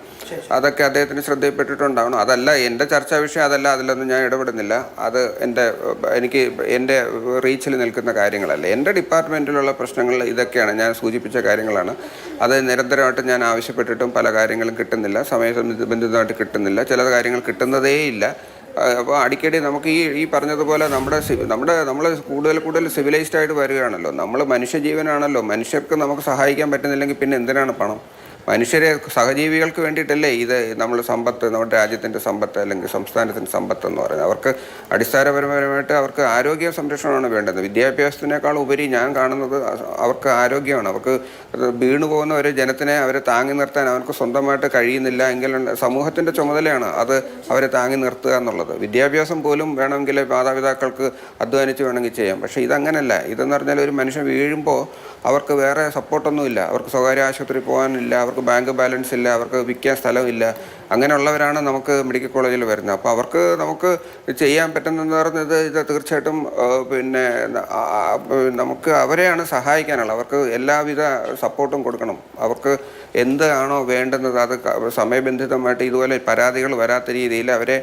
അതൊക്കെ അദ്ദേഹത്തിന് ശ്രദ്ധയിൽപ്പെട്ടിട്ടുണ്ടാവണം. അതല്ല എൻ്റെ ചർച്ചാ വിഷയം, അതല്ല, അതിലൊന്നും ഞാൻ ഇടപെടുന്നില്ല. അത് എൻ്റെ റീച്ചിൽ നിൽക്കുന്ന കാര്യങ്ങളല്ല. എൻ്റെ ഡിപ്പാർട്ട്മെൻറ്റിലുള്ള പ്രശ്നങ്ങൾ ഇതൊക്കെയാണ്, ഞാൻ സൂചിപ്പിച്ച കാര്യങ്ങളാണ്. അത് നിരന്തരമായിട്ട് ഞാൻ ആവശ്യപ്പെട്ടിട്ടും പല കാര്യങ്ങളും കിട്ടുന്നില്ല, സമയബന്ധിതമായിട്ട് കിട്ടുന്നില്ല, ചില കാര്യങ്ങൾ കിട്ടുന്നതേ ഇല്ല. അപ്പോൾ അടിക്കടി നമുക്ക് ഈ പറഞ്ഞതുപോലെ നമ്മൾ കൂടുതൽ സിവിലൈസ്ഡ് ആയിട്ട് വരികയാണല്ലോ. നമ്മൾ മനുഷ്യജീവനാണല്ലോ. മനുഷ്യർക്ക് നമുക്ക് സഹായിക്കാൻ പറ്റുന്നില്ലെങ്കിൽ പിന്നെ എന്തിനാണ് പണം? മനുഷ്യരെ, സഹജീവികൾക്ക് വേണ്ടിയിട്ടല്ലേ ഇത് നമ്മൾ സമ്പത്ത്, നമ്മുടെ രാജ്യത്തിൻ്റെ സമ്പത്ത് അല്ലെങ്കിൽ സംസ്ഥാനത്തിൻ്റെ സമ്പത്ത് എന്ന് പറയുന്നത്. അവർക്ക് അടിസ്ഥാനപരമായിട്ട് അവർക്ക് ആരോഗ്യ സംരക്ഷണമാണ് വേണ്ടത്. വിദ്യാഭ്യാസത്തിനേക്കാൾ ഉപരി ഞാൻ കാണുന്നത് അവർക്ക് ആരോഗ്യമാണ്. അവർക്ക് വീണു പോകുന്ന ഒരു ജനത്തിനെ അവരെ താങ്ങി നിർത്താൻ അവർക്ക് സ്വന്തമായിട്ട് കഴിയുന്നില്ല എങ്കിൽ സമൂഹത്തിൻ്റെ ചുമതലയാണ് അത് അവരെ താങ്ങി നിർത്തുക എന്നുള്ളത്. വിദ്യാഭ്യാസം പോലും വേണമെങ്കിൽ മാതാപിതാക്കൾക്ക് അധ്വാനിച്ച് വേണമെങ്കിൽ ചെയ്യാം. പക്ഷേ ഇതങ്ങനല്ല. ഇതെന്ന് പറഞ്ഞാൽ ഒരു മനുഷ്യൻ വീഴുമ്പോൾ അവർക്ക് വേറെ സപ്പോർട്ടൊന്നുമില്ല. അവർക്ക് സ്വകാര്യ ആശുപത്രി പോകാനില്ല, അവർക്ക് ബാങ്ക് ബാലൻസ് ഇല്ല, അവർക്ക് വിൽക്കാൻ സ്ഥലമില്ല. അങ്ങനെയുള്ളവരാണ് നമുക്ക് മെഡിക്കൽ കോളേജിൽ വരുന്നത്. അപ്പോൾ അവർക്ക് നമുക്ക് ചെയ്യാൻ പറ്റുന്നതെന്ന് പറഞ്ഞത് ഇത് തീർച്ചയായിട്ടും പിന്നെ നമുക്ക് അവരെയാണ് സഹായിക്കാനുള്ളത്. അവർക്ക് എല്ലാവിധ സപ്പോർട്ടും കൊടുക്കണം. അവർക്ക് എന്താണോ വേണ്ടുന്നത് അത് സമയബന്ധിതമായിട്ട് ഇതുപോലെ പരാതികൾ വരാത്ത രീതിയിൽ അവരെ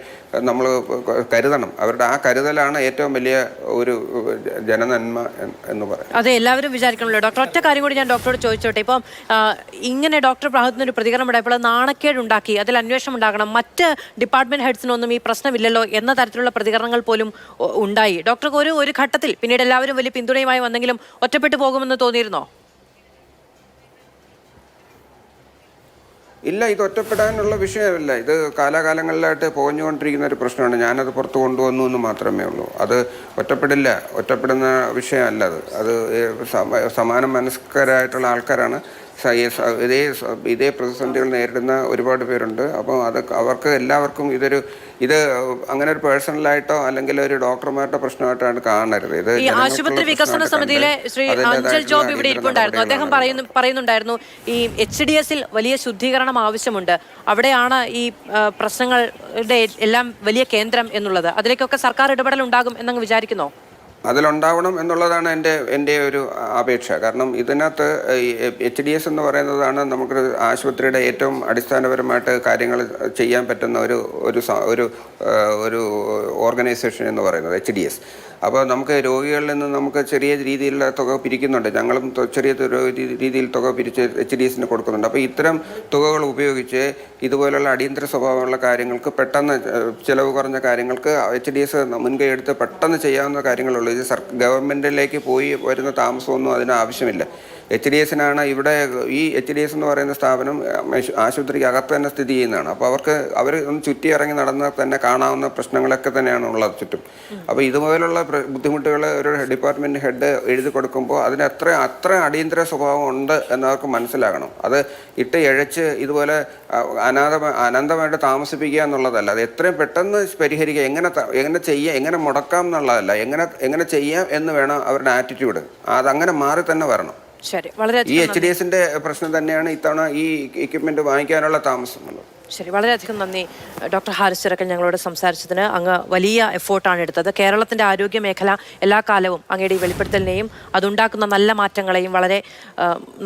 നമ്മൾ കരുതണം. അവരുടെ ആ കരുതലാണ് ഏറ്റവും വലിയ ഒരു ജനനന്മ എന്ന് പറയുന്നത്. അതെ, എല്ലാവരും വിചാരിക്കണമല്ലോ. ഡോക്ടർ, ഒറ്റ കാര്യം കൂടി ഞാൻ ഡോക്ടറോട് ചോദിച്ചോട്ടെ. ഇപ്പം ഇങ്ങനെ ഡോക്ടർ ഭാഗത്തു നിന്നൊരു പ്രതികരണം ഉണ്ടായപ്പോൾ നാണക്കേടുണ്ടാക്കി, അതിൽ അന്വേഷണം ഉണ്ടാകണം, മറ്റ് ഡിപ്പാർട്ട്മെന്റ് ഹെഡ്സിനൊന്നും ഈ പ്രശ്നമില്ലല്ലോ എന്ന തരത്തിലുള്ള പ്രതികരണങ്ങൾ പോലും ഉണ്ടായി. ഡോക്ടർക്ക് ഒരു ഘട്ടത്തിൽ പിന്നീട് എല്ലാവരും വലിയ പിന്തുണയുമായി വന്നെങ്കിലും ഒറ്റപ്പെട്ടു പോകുമെന്ന് തോന്നിയിരുന്നോ? ഇല്ല, ഇത് ഒറ്റപ്പെടാനുള്ള വിഷയമല്ല. ഇത് കാലാകാലങ്ങളിലായിട്ട് പോഞ്ഞുകൊണ്ടിരിക്കുന്ന ഒരു പ്രശ്നമാണ്. ഞാനത് പുറത്തു കൊണ്ടുവന്നു എന്ന് മാത്രമേ ഉള്ളൂ. അത് ഒറ്റപ്പെടുന്ന വിഷയമല്ല. അത് സമാന മനസ്കരായിട്ടുള്ള ആൾക്കാരാണ്. ഇതേ പ്രതിസന്ധികൾ നേരിടുന്ന ഒരുപാട് പേരുണ്ട്. അപ്പോൾ അവർക്ക് എല്ലാവർക്കും ഇത് അങ്ങനെ ഒരു പേഴ്സണലായിട്ടോ അല്ലെങ്കിൽ ഒരു ഡോക്ടർമാരുടെ പ്രശ്നമായിട്ടാണ് കാണരുത്. ഇത് ഈ ആശുപത്രി വികസന സമിതിയിലെ ശ്രീ അഞ്ചൽ ജോബ് ഇവിടെ ഇരിപ്പുണ്ടായിരുന്നു. അദ്ദേഹം പറയുന്നുണ്ടായിരുന്നു ഈ HDS വലിയ ശുദ്ധീകരണം ആവശ്യമുണ്ട്, അവിടെയാണ് ഈ പ്രശ്നങ്ങളുടെ എല്ലാം വലിയ കേന്ദ്രം എന്നുള്ളത്. അതിലേക്കൊക്കെ സർക്കാർ ഇടപെടൽ ഉണ്ടാകും എന്നങ്ങ് വിചാരിക്കുന്നോ? അതിലുണ്ടാവണം എന്നുള്ളതാണ് എൻ്റെ ഒരു അപേക്ഷ. കാരണം ഇതിനകത്ത് HDS എന്ന് പറയുന്നതാണ് നമുക്ക് ആശുപത്രിയുടെ ഏറ്റവും അടിസ്ഥാനപരമായിട്ട് കാര്യങ്ങൾ ചെയ്യാൻ പറ്റുന്ന ഒരു ഓർഗനൈസേഷൻ എന്ന് പറയുന്നത് HDS. അപ്പോൾ നമുക്ക് രോഗികളിൽ നിന്ന് നമുക്ക് ചെറിയ രീതിയിലുള്ള തുക പിരിക്കുന്നുണ്ട്. ഞങ്ങളും ചെറിയ രീതിയിൽ തുക പിരിച്ച് HDSന് കൊടുക്കുന്നുണ്ട്. അപ്പോൾ ഇത്തരം തുകകൾ ഉപയോഗിച്ച് ഇതുപോലുള്ള അടിയന്തര സ്വഭാവമുള്ള കാര്യങ്ങൾക്ക് പെട്ടെന്ന് ചിലവ് കുറഞ്ഞ കാര്യങ്ങൾക്ക് HDS മുൻകൈ എടുത്ത് പെട്ടെന്ന് ചെയ്യാവുന്ന കാര്യങ്ങളുള്ളൂ. ഇത് ഗവൺമെൻറ്റിലേക്ക് പോയി വരുന്ന താമസമൊന്നും അതിന് ആവശ്യമില്ല. HDSനാണ് ഇവിടെ ഈ HDS എന്ന് പറയുന്ന സ്ഥാപനം ആശുപത്രിക്ക് അകത്ത് തന്നെ സ്ഥിതി ചെയ്യുന്നതാണ്. അപ്പോൾ അവർ ഒന്ന് ചുറ്റിയിറങ്ങി നടന്നാൽ തന്നെ കാണാവുന്ന പ്രശ്നങ്ങളൊക്കെ തന്നെയാണ് ഉള്ളത് ചുറ്റും. അപ്പോൾ ഇതുപോലുള്ള ബുദ്ധിമുട്ടുകൾ ഒരു ഡിപ്പാർട്ട്മെൻറ്റ് ഹെഡ് എഴുതി കൊടുക്കുമ്പോൾ അതിന് അത്ര അടിയന്തര സ്വഭാവം ഉണ്ട് എന്നവർക്ക് മനസ്സിലാകണം. അത് ഇട്ട് ഇഴച്ച് ഇതുപോലെ അനന്തമായിട്ട് താമസിപ്പിക്കുക എന്നുള്ളതല്ല. അത് എത്രയും പെട്ടെന്ന് പരിഹരിക്കുക, എങ്ങനെ ചെയ്യുക, എങ്ങനെ മുടക്കാം എന്നുള്ളതല്ല, എങ്ങനെ ചെയ്യാം എന്ന് വേണം അവരുടെ ആറ്റിറ്റ്യൂഡ്. അതങ്ങനെ മാറി തന്നെ വരണം. ഈ HDSന്റെ പ്രശ്നം തന്നെയാണ് ഇത്തവണ ഈ എക്യുപ്മെന്റ് വാങ്ങിക്കാനുള്ള താമസം. ശരി, വളരെയധികം നന്ദി ഡോക്ടർ ഹാരിസ് ചിറക്കൽ ഞങ്ങളോട് സംസാരിച്ചതിന്. അങ്ങ് വലിയ എഫോർട്ടാണ് എടുത്തത്. കേരളത്തിൻ്റെ ആരോഗ്യ മേഖല എല്ലാ കാലവും അങ്ങയുടെ ഈ വെളിപ്പെടുത്തലിനെയും അതുണ്ടാക്കുന്ന നല്ല മാറ്റങ്ങളെയും വളരെ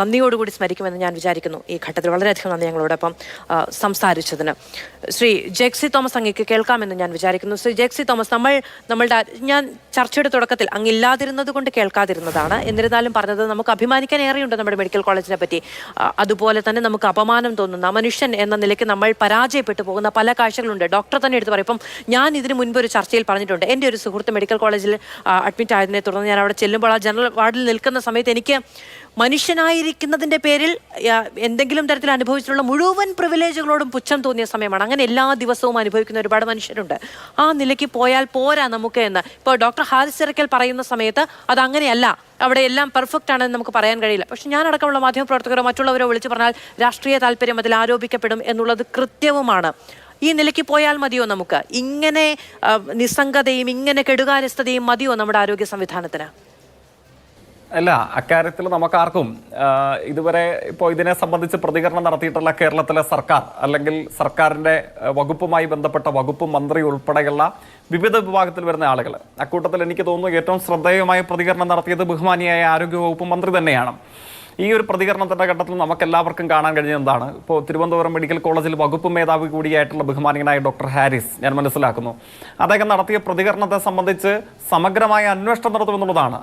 നന്ദിയോടുകൂടി സ്മരിക്കുമെന്ന് ഞാൻ വിചാരിക്കുന്നു. ഈ ഘട്ടത്തിൽ വളരെയധികം നന്ദി ഞങ്ങളോടൊപ്പം സംസാരിച്ചതിന്. ശ്രീ ജെക്സി തോമസ് അങ്ങേക്ക് കേൾക്കാമെന്ന് ഞാൻ വിചാരിക്കുന്നു. ശ്രീ ജെക്സി തോമസ്, ഞാൻ ചർച്ചയുടെ തുടക്കത്തിൽ അങ്ങില്ലാതിരുന്നത് കൊണ്ട് കേൾക്കാതിരുന്നതാണ്. എന്നിരുന്നാലും പറഞ്ഞത് നമുക്ക് അഭിമാനിക്കാൻ ഏറെയുണ്ട് നമ്മുടെ മെഡിക്കൽ കോളേജിനെ പറ്റി. അതുപോലെ തന്നെ നമുക്ക് അപമാനം തോന്നുന്ന മനുഷ്യൻ എന്ന നിലയ്ക്ക് നമ്മൾ പരാജയപ്പെട്ടു പോകുന്ന പല കാഴ്ചകളുണ്ട്. ഡോക്ടർ തന്നെ എടുത്ത് പറയും. ഇപ്പം ഞാൻ ഇതിന് മുൻപ് ഒരു ചർച്ചയിൽ പറഞ്ഞിട്ടുണ്ട്, എൻ്റെ ഒരു സുഹൃത്ത് മെഡിക്കൽ കോളേജിൽ അഡ്മിറ്റ് ആയതിനെ തുടർന്ന് ഞാൻ അവിടെ ചെല്ലുമ്പോൾ ആ ജനറൽ വാർഡിൽ നിൽക്കുന്ന സമയത്ത് എനിക്ക് മനുഷ്യനായിരിക്കുന്നതിൻ്റെ പേരിൽ എന്തെങ്കിലും തരത്തിൽ അനുഭവിച്ചിട്ടുള്ള മുഴുവൻ പ്രിവിലേജുകളോടും പുച്ഛം തോന്നിയ സമയമാണ്. അങ്ങനെ എല്ലാ ദിവസവും അനുഭവിക്കുന്ന ഒരുപാട് മനുഷ്യരുണ്ട്. ആ നിലയ്ക്ക് പോയാൽ പോരാ നമുക്ക് എന്ന് ഇപ്പോൾ ഡോക്ടർ ഹാരിസ് ചിറക്കൽ പറയുന്ന സമയത്ത് അതങ്ങനെയല്ല, അവിടെ എല്ലാം പെർഫെക്റ്റ് ആണെന്ന് നമുക്ക് പറയാൻ കഴിയില്ല. പക്ഷെ ഞാനടക്കമുള്ള മാധ്യമപ്രവർത്തകരോ മറ്റുള്ളവരോ വിളിച്ചു പറഞ്ഞാൽ രാഷ്ട്രീയ താല്പര്യം അതിൽ ആരോപിക്കപ്പെടും എന്നുള്ളത് കൃത്യവുമാണ്. ഈ നിലയ്ക്ക് പോയാൽ മതിയോ നമുക്ക്? ഇങ്ങനെ നിസ്സംഗതയും ഇങ്ങനെ കെടുകാര്യസ്ഥതയും മതിയോ നമ്മുടെ ആരോഗ്യ സംവിധാനത്തിന്? അല്ല, അക്കാര്യത്തിൽ നമുക്കാർക്കും ഇതുവരെ ഇപ്പോൾ ഇതിനെ സംബന്ധിച്ച് പ്രതികരണം നടത്തിയിട്ടുള്ള കേരളത്തിലെ സർക്കാർ അല്ലെങ്കിൽ സർക്കാരിൻ്റെ വകുപ്പുമായി ബന്ധപ്പെട്ട വകുപ്പ് മന്ത്രി ഉൾപ്പെടെയുള്ള വിവിധ വിഭാഗത്തിൽ വരുന്ന ആളുകൾ, അക്കൂട്ടത്തിൽ എനിക്ക് തോന്നുന്നു ഏറ്റവും ശ്രദ്ധേയമായ പ്രതികരണം നടത്തിയത് ബഹുമാനിയായ ആരോഗ്യവകുപ്പ് മന്ത്രി തന്നെയാണ്. ഈ ഒരു പ്രതികരണത്തിൻ്റെ ഘട്ടത്തിൽ നമുക്കെല്ലാവർക്കും കാണാൻ കഴിഞ്ഞത് എന്താണ്? ഇപ്പോൾ തിരുവനന്തപുരം മെഡിക്കൽ കോളേജിൽ വകുപ്പ് മേധാവി കൂടിയായിട്ടുള്ള ബഹുമാനിയനായ ഡോക്ടർ ഹാരിസ്, ഞാൻ മനസ്സിലാക്കുന്നു, അദ്ദേഹം നടത്തിയ പ്രതികരണത്തെ സംബന്ധിച്ച് സമഗ്രമായ അന്വേഷണം നടത്തുമെന്നുള്ളതാണ്.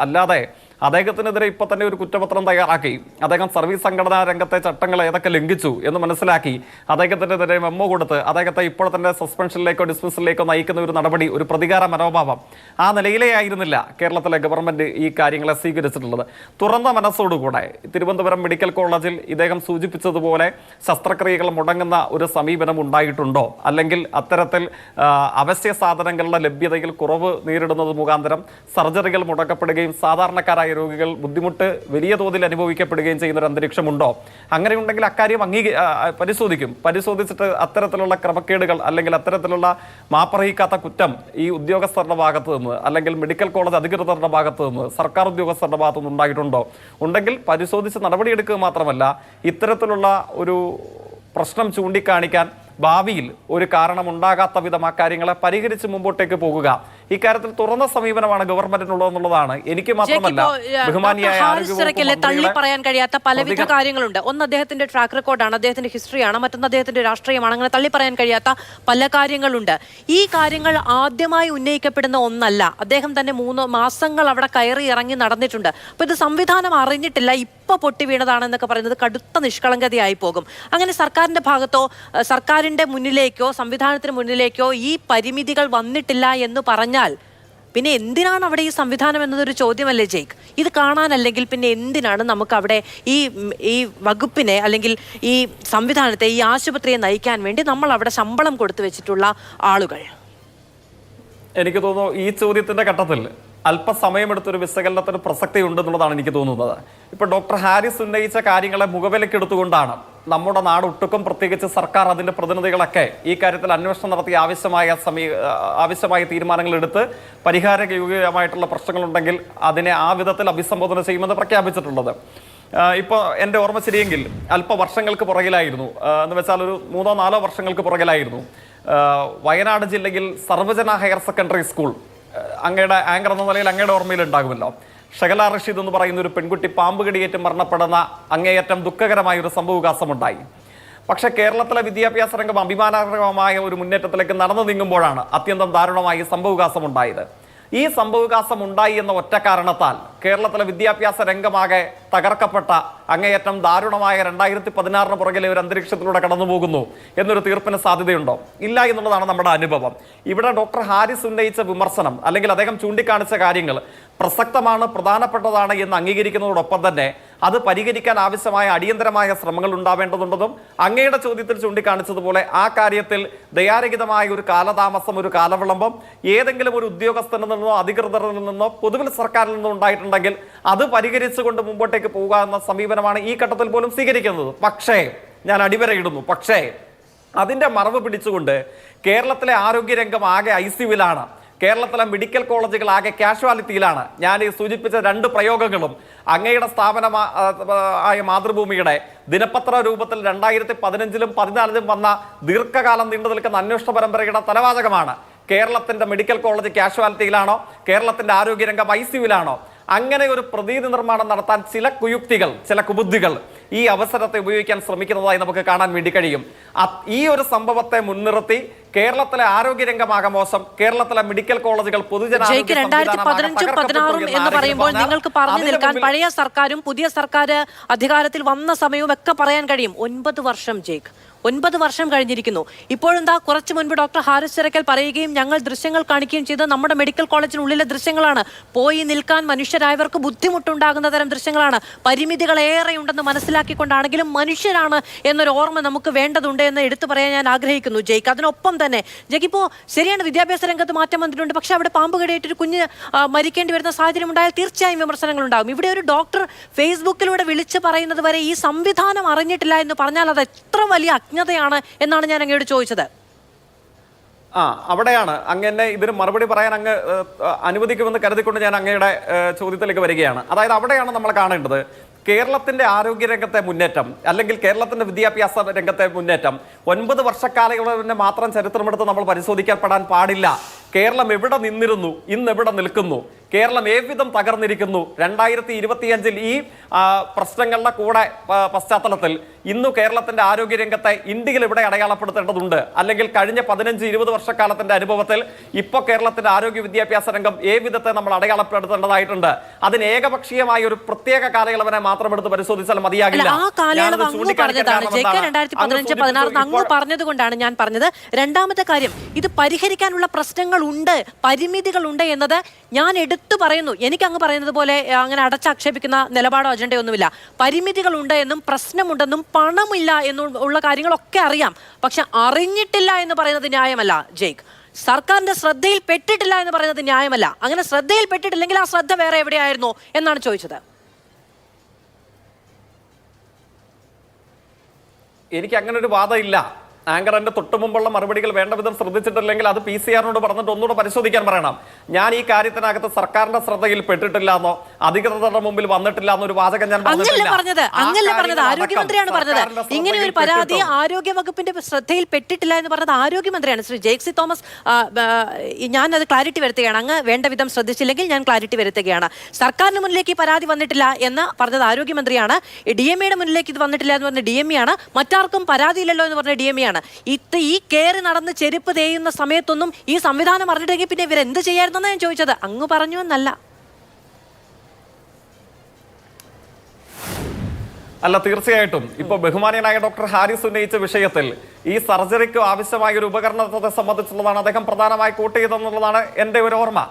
അല്ലാതെ അദ്ദേഹത്തിനെതിരെ ഇപ്പോൾ തന്നെ ഒരു കുറ്റപത്രം തയ്യാറാക്കി അദ്ദേഹം സർവീസ് സംഘടനാ രംഗത്തെ ചട്ടങ്ങൾ ഏതൊക്കെ ലംഘിച്ചു എന്ന് മനസ്സിലാക്കി അദ്ദേഹത്തിനെതിരെ മെമ്മോ കൊടുത്ത് അദ്ദേഹത്തെ ഇപ്പോൾ തന്നെ സസ്പെൻഷനിലേക്കോ ഡിസ്മിസലിലേക്കോ നയിക്കുന്ന ഒരു നടപടി, ഒരു പ്രതികാര മനോഭാവം ആ നിലയിലേ ആയിരുന്നില്ല കേരളത്തിലെ ഗവൺമെൻറ് ഈ കാര്യങ്ങളെ സ്വീകരിച്ചിട്ടുള്ളത്. തുറന്ന മനസ്സോടുകൂടെ തിരുവനന്തപുരം മെഡിക്കൽ കോളേജിൽ ഇദ്ദേഹം സൂചിപ്പിച്ചതുപോലെ ശസ്ത്രക്രിയകൾ മുടങ്ങുന്ന ഒരു സമീപനം ഉണ്ടായിട്ടുണ്ടോ, അല്ലെങ്കിൽ അത്തരത്തിൽ അവശ്യ സാധനങ്ങളുടെ ലഭ്യതയിൽ കുറവ് നേരിടുന്നത് മുഖാന്തരം സർജറികൾ മുടക്കപ്പെടുകയും സാധാരണക്കാരായ രോഗികൾ ബുദ്ധിമുട്ട് വലിയ തോതിൽ അനുഭവിക്കപ്പെടുകയും ചെയ്യുന്ന ഒരു അന്തരീക്ഷമുണ്ടോ? അങ്ങനെയുണ്ടെങ്കിൽ അക്കാര്യം പരിശോധിച്ചിട്ട് അത്തരത്തിലുള്ള ക്രമക്കേടുകൾ അല്ലെങ്കിൽ അത്തരത്തിലുള്ള മാപ്പർഹിക്കാത്ത കുറ്റം ഈ ഉദ്യോഗസ്ഥരുടെ ഭാഗത്ത് നിന്ന് അല്ലെങ്കിൽ മെഡിക്കൽ കോളേജ് അധികൃതരുടെ ഭാഗത്ത് നിന്ന് സർക്കാർ ഉദ്യോഗസ്ഥരുടെ ഭാഗത്തു നിന്ന് ഉണ്ടായിട്ടുണ്ടോ? ഉണ്ടെങ്കിൽ പരിശോധിച്ച് നടപടിയെടുക്കുക മാത്രമല്ല, ഇത്തരത്തിലുള്ള ഒരു പ്രശ്നം ചൂണ്ടിക്കാണിക്കാൻ ഭാവിയിൽ ഒരു കാരണമുണ്ടാകാത്ത വിധം ആ കാര്യങ്ങളെ പരിഹരിച്ച് മുമ്പോട്ടേക്ക് പോകുക. ഇക്കാര്യത്തിൽ തുറന്ന സമീപനമാണ് ഗവൺമെന്റിനുള്ളതെന്നുള്ളതാണ്. എനിക്ക് മാത്രമല്ല, ബഹുമാനിയായ തള്ളി പറയാൻ കഴിയാത്ത പലവിധ കാര്യങ്ങളുണ്ട്. ഒന്ന് അദ്ദേഹത്തിന്റെ ട്രാക്ക് റെക്കോർഡാണ്, അദ്ദേഹത്തിന്റെ ഹിസ്റ്ററിയാണ്, മറ്റൊന്ന് അദ്ദേഹത്തിന്റെ രാഷ്ട്രീയമാണ്. അങ്ങനെ തള്ളി പറയാൻ കഴിയാത്ത പല കാര്യങ്ങളുണ്ട്. ഈ കാര്യങ്ങൾ ആദ്യമായി ഉന്നയിക്കപ്പെടുന്ന ഒന്നല്ല. അദ്ദേഹം തന്നെ 3 മാസങ്ങൾ അവിടെ കയറി ഇറങ്ങി നടന്നിട്ടുണ്ട്. അപ്പൊ ഇത് സംവിധാനം അറിഞ്ഞിട്ടില്ല, ഇപ്പൊ പൊട്ടി വീണതാണെന്നൊക്കെ പറയുന്നത് കടുത്ത നിഷ്കളങ്കതയായി പോകും. അങ്ങനെ സർക്കാരിന്റെ ഭാഗത്തോ സർക്കാരിന്റെ മുന്നിലേക്കോ സംവിധാനത്തിന് മുന്നിലേക്കോ ഈ പരിമിതികൾ വന്നിട്ടില്ല എന്ന് പറഞ്ഞാൽ പിന്നെ എന്തിനാണ് അവിടെ ഈ സംവിധാനം എന്നതൊരു ചോദ്യമല്ലേ ജയ്ക്ക്? ഇത് കാണാനല്ലെങ്കിൽ പിന്നെ എന്തിനാണ് നമുക്ക് അവിടെ ഈ വകുപ്പിനെ അല്ലെങ്കിൽ ഈ സംവിധാനത്തെ, ഈ ആശുപത്രിയെ നയിക്കാൻ വേണ്ടി നമ്മൾ അവിടെ ശമ്പളം കൊടുത്തു വെച്ചിട്ടുള്ള ആളുകൾ? എനിക്ക് തോന്നുന്നു ഈ ചോദ്യത്തിന്റെ ഘട്ടത്തിൽ അല്പസമയമെടുത്തൊരു വിശകലനത്തിന് പ്രസക്തി ഉണ്ടെന്നുള്ളതാണ് എനിക്ക് തോന്നുന്നത്. ഇപ്പോൾ ഡോക്ടർ ഹാരിസ് ഉന്നയിച്ച കാര്യങ്ങളെ മുഖവിലക്കെടുത്തുകൊണ്ടാണ് നമ്മുടെ നാട് ഒട്ടുക്കും, പ്രത്യേകിച്ച് സർക്കാർ അതിൻ്റെ പ്രതിനിധികളൊക്കെ ഈ കാര്യത്തിൽ അന്വേഷണം നടത്തി ആവശ്യമായ തീരുമാനങ്ങൾ എടുത്ത് പരിഹാരയോഗ്യമായിട്ടുള്ള പ്രശ്നങ്ങളുണ്ടെങ്കിൽ അതിനെ ആ വിധത്തിൽ അഭിസംബോധന ചെയ്യുമെന്ന് പ്രഖ്യാപിച്ചിട്ടുള്ളത്. ഇപ്പോൾ എൻ്റെ ഓർമ്മ ശരിയെങ്കിൽ വർഷങ്ങൾക്ക് പുറകിലായിരുന്നു, എന്ന് വെച്ചാൽ ഒരു 3-4 വർഷങ്ങൾക്ക് പുറകിലായിരുന്നു, വയനാട് ജില്ലയിൽ സർവജന ഹയർ സെക്കൻഡറി സ്കൂൾ, അങ്ങയുടെ ആങ്കർ എന്ന നിലയിൽ അങ്ങയുടെ ഓർമ്മയിൽ ഉണ്ടാകുമല്ലോ, ഷഗല റഷീദ് എന്ന് പറയുന്ന ഒരു പെൺകുട്ടി പാമ്പ് കടിയേറ്റ് മരണപ്പെടുന്ന അങ്ങേയറ്റം ദുഃഖകരമായ ഒരു സംഭവവികാസമുണ്ടായി. പക്ഷേ കേരളത്തിലെ വിദ്യാഭ്യാസ രംഗം അഭിമാനകരമായ ഒരു മുന്നേറ്റത്തിലേക്ക് നടന്നു നീങ്ങുമ്പോഴാണ് അത്യന്തം ദാരുണമായ സംഭവവികാസമുണ്ടായത്. ഈ സംഭവവികാസം ഉണ്ടായി എന്ന ഒറ്റ കാരണത്താൽ കേരളത്തിലെ വിദ്യാഭ്യാസ രംഗമാകെ തകർക്കപ്പെട്ട അങ്ങേയറ്റം ദാരുണമായ 2016 പുറകിലെ ഒരു അന്തരീക്ഷത്തിലൂടെ കടന്നു പോകുന്നു എന്നൊരു തീർപ്പിന് സാധ്യതയുണ്ടോ? ഇല്ല എന്നുള്ളതാണ് നമ്മുടെ അനുഭവം. ഇവിടെ ഡോക്ടർ ഹാരിസ് ഉന്നയിച്ച വിമർശനം അല്ലെങ്കിൽ അദ്ദേഹം ചൂണ്ടിക്കാണിച്ച കാര്യങ്ങൾ പ്രസക്തമാണ്, പ്രധാനപ്പെട്ടതാണ് എന്ന് അംഗീകരിക്കുന്നതോടൊപ്പം തന്നെ അത് പരിഹരിക്കാൻ ആവശ്യമായ അടിയന്തരമായ ശ്രമങ്ങൾ ഉണ്ടാവേണ്ടതുണ്ടെന്നും അങ്ങയുടെ ചോദ്യത്തിൽ ചൂണ്ടിക്കാണിച്ചതുപോലെ ആ കാര്യത്തിൽ ദയാരഹിതമായ ഒരു കാലതാമസം, ഒരു കാലവിളംബം ഏതെങ്കിലും ഒരു ഉദ്യോഗസ്ഥനിൽ നിന്നോ അധികൃതരിൽ നിന്നോ പൊതുവിൽ സർക്കാരിൽ നിന്നോ ഉണ്ടായിട്ടുണ്ടെങ്കിൽ അത് പരിഹരിച്ചുകൊണ്ട് മുമ്പോട്ടേക്ക് പോകുക എന്ന സമീപനമാണ് ഈ ഘട്ടത്തിൽ പോലും സ്വീകരിക്കുന്നത്. പക്ഷേ ഞാൻ അടിവരയിടുന്നു, പക്ഷേ അതിൻ്റെ മറവ് പിടിച്ചുകൊണ്ട് കേരളത്തിലെ ആരോഗ്യരംഗം ആകെ ICUവിലാണ്, കേരളത്തിലെ മെഡിക്കൽ കോളേജുകൾ ആകെ കാഷ്വാലിറ്റിയിലാണ്. ഞാൻ ഈ സൂചിപ്പിച്ച 2 പ്രയോഗങ്ങളും അങ്ങയുടെ സ്ഥാപനമായ മാതൃഭൂമിയുടെ ദിനപത്ര രൂപത്തിൽ 2015-ലും 2014-ലും വന്ന ദീർഘകാലം നീണ്ടു നിൽക്കുന്ന അന്വേഷണ പരമ്പരയുടെ തലവാചകമാണ്. കേരളത്തിൻ്റെ മെഡിക്കൽ കോളേജ് കാഷ്വാലിറ്റിയിലാണോ, കേരളത്തിൻ്റെ ആരോഗ്യരംഗം ICUവിലാണോ? അങ്ങനെ ഒരു പ്രതീതി നിർമ്മാണം നടത്താൻ ചില കുയുക്തികൾ, ചില കുബുദ്ധികൾ ഈ അവസരത്തെ ഉപയോഗിക്കാൻ ശ്രമിക്കുന്നതായി നമുക്ക് കാണാൻ വേണ്ടി കഴിയും. ഈ ഒരു സംഭവത്തെ മുൻനിർത്തി കേരളത്തിലെ ആരോഗ്യരംഗമാകെ മോശം, കേരളത്തിലെ മെഡിക്കൽ കോളേജുകൾ പൊതുജനാരോഗ്യ 2015-16 എന്ന് പറയുമ്പോൾ നിങ്ങൾക്ക് പറഞ്ഞു നിൽക്കാൻ പഴയ സർക്കാരും പുതിയ സർക്കാർ അധികാരത്തിൽ വന്ന സമയവും ഒക്കെ പറയാൻ കഴിയും. 9 വർഷം ജയ്ക്ക്, 9 വർഷം കഴിഞ്ഞിരിക്കുന്നു. ഇപ്പോഴെന്താ, കുറച്ചു മുൻപ് ഡോക്ടർ ഹാരിസ് ചിറക്കൽ പറയുകയും ഞങ്ങൾ ദൃശ്യങ്ങൾ കാണിക്കുകയും ചെയ്ത് നമ്മുടെ മെഡിക്കൽ കോളേജിനുള്ളിലെ ദൃശ്യങ്ങളാണ്. പോയി നിൽക്കാൻ മനുഷ്യരായവർക്ക് ബുദ്ധിമുട്ടുണ്ടാകുന്ന തരം ദൃശ്യങ്ങളാണ്. പരിമിതികൾ ഏറെയുണ്ടെന്ന് മനസ്സിലാക്കിക്കൊണ്ടാണെങ്കിലും മനുഷ്യരാണ് എന്നൊരു ഓർമ്മ നമുക്ക് വേണ്ടതുണ്ട് എന്ന് എടുത്തു പറയാൻ ഞാൻ ആഗ്രഹിക്കുന്നു ജയ്ക്ക്. അതിനൊപ്പം തന്നെ ജയ്ക്ക്, ഇപ്പോൾ ശരിയാണ് വിദ്യാഭ്യാസ രംഗത്ത് മാറ്റം വന്നിട്ടുണ്ട്, പക്ഷെ അവിടെ പാമ്പ് കടിയേറ്റൊരു കുഞ്ഞ് മരിക്കേണ്ടി വരുന്ന സാഹചര്യം ഉണ്ടായാൽ തീർച്ചയായും വിമർശനങ്ങൾ ഉണ്ടാകും. ഇവിടെ ഒരു ഡോക്ടർ ഫേസ്ബുക്കിലൂടെ വിളിച്ച് പറയുന്നത് വരെ ഈ സംവിധാനം അറിഞ്ഞിട്ടില്ല എന്ന് പറഞ്ഞാൽ അത് എത്ര വലിയ അജ്ഞതയാണ് എന്നാണ് ഞാൻ അങ്ങോട്ട് ചോദിച്ചത്. അവിടെയാണ് അങ്ങനെ ഇതിന് മറുപടി പറയാൻ അങ്ങ് അനുവദിക്കുമെന്ന് കരുതിക്കൊണ്ട് ഞാൻ അങ്ങയുടെ ചോദ്യത്തിലേക്ക് വരികയാണ്. അതായത് അവിടെയാണ് നമ്മൾ കാണേണ്ടത് കേരളത്തിന്റെ ആരോഗ്യരംഗത്തെ മുന്നേറ്റം അല്ലെങ്കിൽ കേരളത്തിന്റെ വിദ്യാഭ്യാസ രംഗത്തെ മുന്നേറ്റം 9 വർഷക്കാലയളവിന്റെ മാത്രം ചരിത്രമെടുത്ത് നമ്മൾ പരിശോധിക്കപ്പെടാൻ പാടില്ല. കേരളം എവിടെ നിന്നിരുന്നു, ഇന്ന് എവിടെ നിൽക്കുന്നു, കേരളം ഏവിധം തകർന്നിരിക്കുന്നു. 2025 ഈ പ്രശ്നങ്ങളുടെ കൂടെ പശ്ചാത്തലത്തിൽ ഇന്നു കേരളത്തിന്റെ ആരോഗ്യരംഗത്തെ ഇന്ത്യയിൽ ഇവിടെ അടയാളപ്പെടുത്തേണ്ടതുണ്ട്. അല്ലെങ്കിൽ കഴിഞ്ഞ 15-20 വർഷക്കാലത്തിന്റെ അനുഭവത്തിൽ ഇപ്പോൾ കേരളത്തിന്റെ ആരോഗ്യ വിദ്യാഭ്യാസ രംഗം ഏവിധത്തെ നമ്മൾ അടയാളപ്പെടുത്തേണ്ടതായിട്ടുണ്ട്. അതിന് ഏകപക്ഷീയമായ ഒരു പ്രത്യേക കാലയളവിനെ മാത്രം എടുത്ത് പരിശോധിച്ചാൽ മതിയാകില്ല. അങ്ങ് പറഞ്ഞതുകൊണ്ടാണ് ഞാൻ പറഞ്ഞത്. രണ്ടാമത്തെ കാര്യം, ഇത് പരിഹരിക്കാനുള്ള പ്രശ്നങ്ങൾ ഉണ്ട്, പരിമിതികളുണ്ട് എന്നത് ഞാൻ എടുത്തു പറയുന്നു. എനിക്ക് അങ്ങ് പറയുന്നത് പോലെ അങ്ങനെ അടച്ചാക്ഷേപിക്കുന്ന നിലപാടോ അജണ്ടയോ ഒന്നുമില്ല. പരിമിതികളുണ്ട് എന്നും പ്രശ്നമുണ്ടെന്നും പണമില്ല എന്നുള്ള കാര്യങ്ങളൊക്കെ അറിയാം. പക്ഷെ അറിഞ്ഞിട്ടില്ല എന്ന് പറയുന്നത് ന്യായമല്ല ജയ്ക്ക്. സർക്കാരിന്റെ ശ്രദ്ധയിൽ പെട്ടിട്ടില്ല എന്ന് പറയുന്നത് ന്യായമല്ല. അങ്ങനെ ശ്രദ്ധയിൽ പെട്ടിട്ടില്ലെങ്കിൽ ആ ശ്രദ്ധ വേറെ എവിടെയായിരുന്നു എന്നാണ് ചോദിച്ചത്. എനിക്ക് അങ്ങനെ ഒരു വാദമില്ല. ആങ്കർ എന്റെ തൊട്ടു മുമ്പുള്ള മറുപടികൾ വേണ്ട വിധം ശ്രദ്ധിച്ചിട്ടില്ലെങ്കിൽ അത് PCR-നോട് പറഞ്ഞിട്ട് ഒന്നുകൂടെ പരിശോധിക്കാൻ പറയണം. ഞാൻ ഈ കാര്യത്തിനകത്ത് സർക്കാരിന്റെ ശ്രദ്ധയിൽ പെട്ടിട്ടില്ല എന്നോ അധികൃതരുടെ മുമ്പിൽ വന്നിട്ടില്ല എന്നൊരു വാചകം ഞാൻ പറഞ്ഞത് ആരോഗ്യമന്ത്രിയാണ് പറഞ്ഞത്. ഇങ്ങനെ ഒരു പരാതി ആരോഗ്യ വകുപ്പിന്റെ ശ്രദ്ധയിൽ പെട്ടിട്ടില്ല എന്ന് പറഞ്ഞത് ആരോഗ്യമന്ത്രിയാണ്, ശ്രീ ജെയ്ക്സി തോമസ്. ഞാൻ അത് ക്ലാരിറ്റി വരുത്തുകയാണ്. അങ്ങ് വേണ്ട വിധം ശ്രദ്ധിച്ചില്ലെങ്കിൽ ഞാൻ ക്ലാരിറ്റി വരുത്തുകയാണ്. സർക്കാരിന് മുന്നിലേക്ക് ഈ പരാതി വന്നിട്ടില്ല എന്ന് പറഞ്ഞത് ആരോഗ്യമന്ത്രിയാണ്. DMA-യുടെ മുന്നിലേക്ക് ഇത് വന്നിട്ടില്ല എന്ന് പറഞ്ഞ DMA ആണ്. മറ്റാർക്കും പരാതിയില്ലല്ലോ എന്ന് പറഞ്ഞ DMA ആണ്. ഈ കയറി നടന്ന് ചെരുപ്പ് തേയുന്ന സമയത്തൊന്നും ഈ സംവിധാനം അറിഞ്ഞിട്ടെങ്കിൽ പിന്നെ ഇവരെന്ത് ചെയ്യായിരുന്നെന്ന് ഞാൻ ചോദിച്ചത്. അങ്ങ് പറഞ്ഞു എന്നല്ല. അല്ല, തീർച്ചയായിട്ടും ഇപ്പൊ ബഹുമാനീയനായ ഡോക്ടർ ഹാരിസ് ഉന്നയിച്ച വിഷയത്തിൽ ഈ സർജറിക്ക് ആവശ്യമായ ഒരു ഉപകരണത്തെ സംബന്ധിച്ചുള്ളതാണ് അദ്ദേഹം പ്രധാനമായി കോട്ട് ചെയ്തെന്നുള്ളതാണ് എൻ്റെ ഒരു ഓർമ്മ.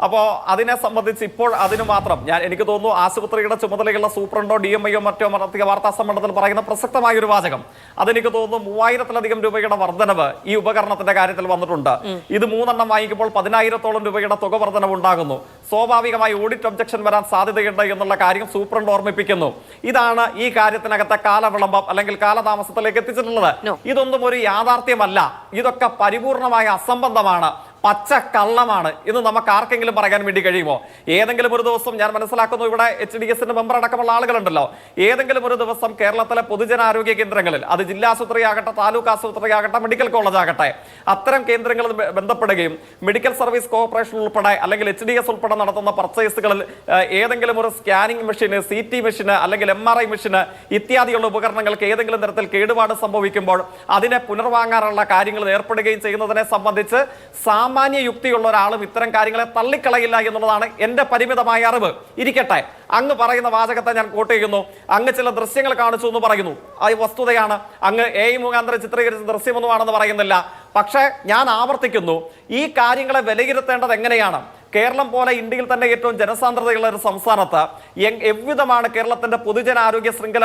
അപ്പോൾ അതിനെ സംബന്ധിച്ച് ഇപ്പോൾ അതിന് മാത്രം എനിക്ക് തോന്നുന്നു ആശുപത്രിയുടെ ചുമതലയുള്ള സൂപ്രണ്ടോ DMO മറ്റോ വാർത്താ സമ്മേളനത്തിൽ പറയുന്ന പ്രസക്തമായ ഒരു വാചകം അതെനിക്ക് തോന്നുന്നു 3000-ലധികം രൂപയുടെ വർധനവ് ഈ ഉപകരണത്തിന്റെ കാര്യത്തിൽ വന്നിട്ടുണ്ട്. ഇത് 3 എണ്ണം വാങ്ങിക്കുമ്പോൾ 10,000-ഓളം രൂപയുടെ തുക വർധനവ് ഉണ്ടാകുന്നു. സ്വാഭാവികമായി ഓഡിറ്റ് ഒബ്ജക്ഷൻ വരാൻ സാധ്യതയുണ്ട് എന്നുള്ള കാര്യം സൂപ്രണ്ട് ഓർമ്മിപ്പിക്കുന്നു. ഇതാണ് ഈ കാര്യത്തിനകത്തെ കാലവിളംബം അല്ലെങ്കിൽ കാലതാമസത്തിലേക്ക് എത്തിച്ചിട്ടുള്ളത്. ഇതൊന്നും ഒരു യാഥാർത്ഥ്യമല്ല. ഇതൊക്കെ പരിപൂർണമായ അസംബന്ധമാണ്, പച്ച കള്ളമാണ് എന്ന് നമുക്ക് ആർക്കെങ്കിലും പറയാൻ വേണ്ടി കഴിയുമോ? ഏതെങ്കിലും ഒരു ദിവസം ഞാൻ മനസ്സിലാക്കുന്നു ഇവിടെ HDS-ന്റെ മെമ്പർ അടക്കമുള്ള ആളുകളുണ്ടല്ലോ, ഏതെങ്കിലും ഒരു ദിവസം കേരളത്തിലെ പൊതുജനാരോഗ്യ കേന്ദ്രങ്ങളിൽ, അത് ജില്ലാ ആശുപത്രി ആകട്ടെ, താലൂക്ക് ആശുപത്രി ആകട്ടെ, മെഡിക്കൽ കോളേജ് ആകട്ടെ, അത്തരം കേന്ദ്രങ്ങളിൽ ബന്ധപ്പെടുകയും മെഡിക്കൽ സർവീസ് കോർപ്പറേഷൻ ഉൾപ്പെടെ അല്ലെങ്കിൽ HDS ഉൾപ്പെടെ നടത്തുന്ന പർച്ചേസുകളിൽ ഏതെങ്കിലും ഒരു സ്കാനിങ് മെഷീന്, CT മെഷീന് അല്ലെങ്കിൽ MRI മെഷീന് ഇത്യാദിയുള്ള ഉപകരണങ്ങൾക്ക് ഏതെങ്കിലും തരത്തിൽ കേടുപാട് സംഭവിക്കുമ്പോൾ അതിനെ പുനർവാങ്ങാനുള്ള കാര്യങ്ങളിൽ ഏർപ്പെടുകയും ചെയ്യുന്നതിനെ സംബന്ധിച്ച് സാമാന്യ യുക്തിയുള്ള ഒരാളും ഇത്തരം കാര്യങ്ങളെ തള്ളിക്കളയില്ല എന്നുള്ളതാണ് എൻ്റെ പരിമിതമായ അറിവ്. ഇരിക്കട്ടെ, അങ്ങ് പറയുന്ന വാചകത്തെ ഞാൻ കോട്ട് ചെയ്യുന്നു. അങ്ങ് ചില ദൃശ്യങ്ങൾ കാണിച്ചു എന്ന് പറയുന്നു, അത് വസ്തുതയാണ്. അങ്ങ് AI മുഖാന്തരം ചിത്രീകരിച്ച ദൃശ്യമൊന്നുമാണെന്ന് പറയുന്നില്ല. പക്ഷേ ഞാൻ ആവർത്തിക്കുന്നു, ഈ കാര്യങ്ങളെ വിലയിരുത്തേണ്ടത് എങ്ങനെയാണ്? കേരളം പോലെ ഇന്ത്യയിൽ തന്നെ ഏറ്റവും ജനസാന്ദ്രതയുള്ള ഒരു സംസ്ഥാനത്ത് എவ்விதമാണ് കേരളത്തിന്റെ പൊതുജനാരോഗ്യ ശൃംഖല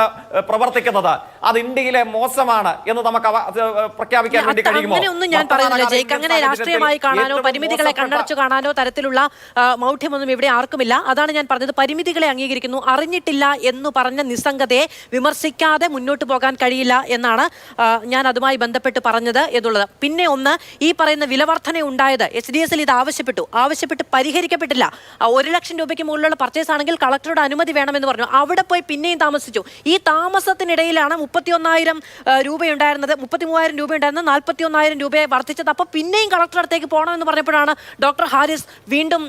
പ്രവർത്തിക്കുന്നത്? അത് ഇന്ത്യയിലെ മോശമാണ് എന്ന് നമുക്ക് പ്രഖ്യാപിക്കാൻ വേണ്ടി കഴിയുമോ? ഞാൻ പറയുന്നില്ല ജയ്ക്ക്. അങ്ങനെ രാഷ്ട്രീയമായി കാണാനോ പരിമിതികളെ കണ്ണടച്ചു കാണാനോ തരത്തിലുള്ള മൗഢ്യമൊന്നും ഇവിടെ ആർക്കുമില്ല. അതാണ് ഞാൻ പറഞ്ഞത്. പരിമിതികളെ അംഗീകരിക്കുന്നു. അറിഞ്ഞിട്ടില്ല എന്ന് പറഞ്ഞ നിസ്സംഗതയെ വിമർശിക്കാതെ മുന്നോട്ട് പോകാൻ കഴിയില്ല എന്നാണ് ഞാൻ അതുമായി ബന്ധപ്പെട്ട് പറഞ്ഞത് എന്നുള്ളത്. പിന്നെ ഒന്ന്, ഈ പറയുന്ന വിലവർധന ഉണ്ടായത് HDS-ൽ ഇത് ആവശ്യപ്പെട്ട് പരിഹരിക്കപ്പെട്ടില്ല. 1 ലക്ഷം രൂപയ്ക്ക് മുകളിലുള്ള പർച്ചേസ് ആണെങ്കിൽ കളക്ടറുടെ അനുമതി വേണമെന്ന് പറഞ്ഞു. അവിടെ പോയി പിന്നെയും താമസിച്ചു. ഈ താമസത്തിനിടയിലാണ് 31,000 രൂപയുണ്ടായിരുന്നത്, 33,000 രൂപയുണ്ടായിരുന്നത് 41,000 രൂപയെ വർദ്ധിച്ചത്. അപ്പോൾ പിന്നെയും കളക്ടറുടെ അടുത്തേക്ക് പോകണമെന്ന് പറഞ്ഞപ്പോഴാണ് ഡോക്ടർ ഹാരിസ് വീണ്ടും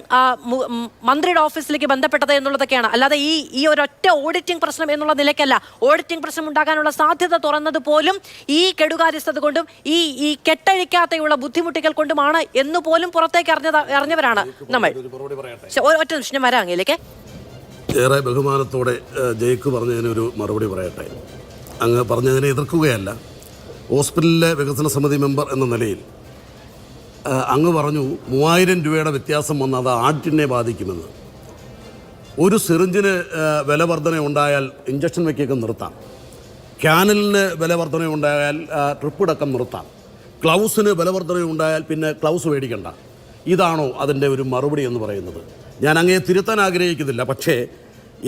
മന്ത്രിയുടെ ഓഫീസിലേക്ക് ബന്ധപ്പെട്ടത് എന്നുള്ളതൊക്കെയാണ്. അല്ലാതെ ഈ ഒരൊറ്റ ഓഡിറ്റിംഗ് പ്രശ്നം എന്നുള്ള നിലയ്ക്കല്ല. ഓഡിറ്റിംഗ് പ്രശ്നം ഉണ്ടാകാനുള്ള സാധ്യത തുറന്നത് പോലും ഈ കെടുകാര്യസ്ഥത കൊണ്ടും ഈ കെട്ടഴിക്കാതെയുള്ള ബുദ്ധിമുട്ടുകൾ കൊണ്ടുമാണ് എന്ന് പോലും പുറത്തേക്ക് അറിഞ്ഞവരാണ് നമ്മൾ. ഒറ്റ നിമിഷം വരാം അങ്ങയിലേക്ക്. ഏറെ ബഹുമാനത്തോടെ ജയ്ക്ക് പറഞ്ഞതിനൊരു മറുപടി പറയട്ടെ. അങ്ങ് പറഞ്ഞതിനെ എതിർക്കുകയല്ല. ഹോസ്പിറ്റലിലെ വികസന സമിതി മെമ്പർ എന്ന നിലയിൽ അങ്ങ് പറഞ്ഞു 3,000 രൂപയുടെ വ്യത്യാസം വന്നാൽ അത് ആഡിറ്റിനെ ബാധിക്കുമെന്ന്. ഒരു സിറിഞ്ചിന് വില വർധന ഉണ്ടായാൽ ഇഞ്ചക്ഷൻ വയ്ക്കൊക്കെ നിർത്താം. ക്യാനലിന് വില വർധന ഉണ്ടായാൽ ട്രിപ്പ് അടക്കം നിർത്താം. ഗ്ലൗസിന് വില വർധന ഉണ്ടായാൽ പിന്നെ ഗ്ലൗസ് മേടിക്കണ്ട. ഇതാണോ അതിൻ്റെ ഒരു മറുപടി എന്ന് പറയുന്നത്? ഞാൻ അങ്ങയെ തിരുത്താൻ ആഗ്രഹിക്കുന്നില്ല. പക്ഷേ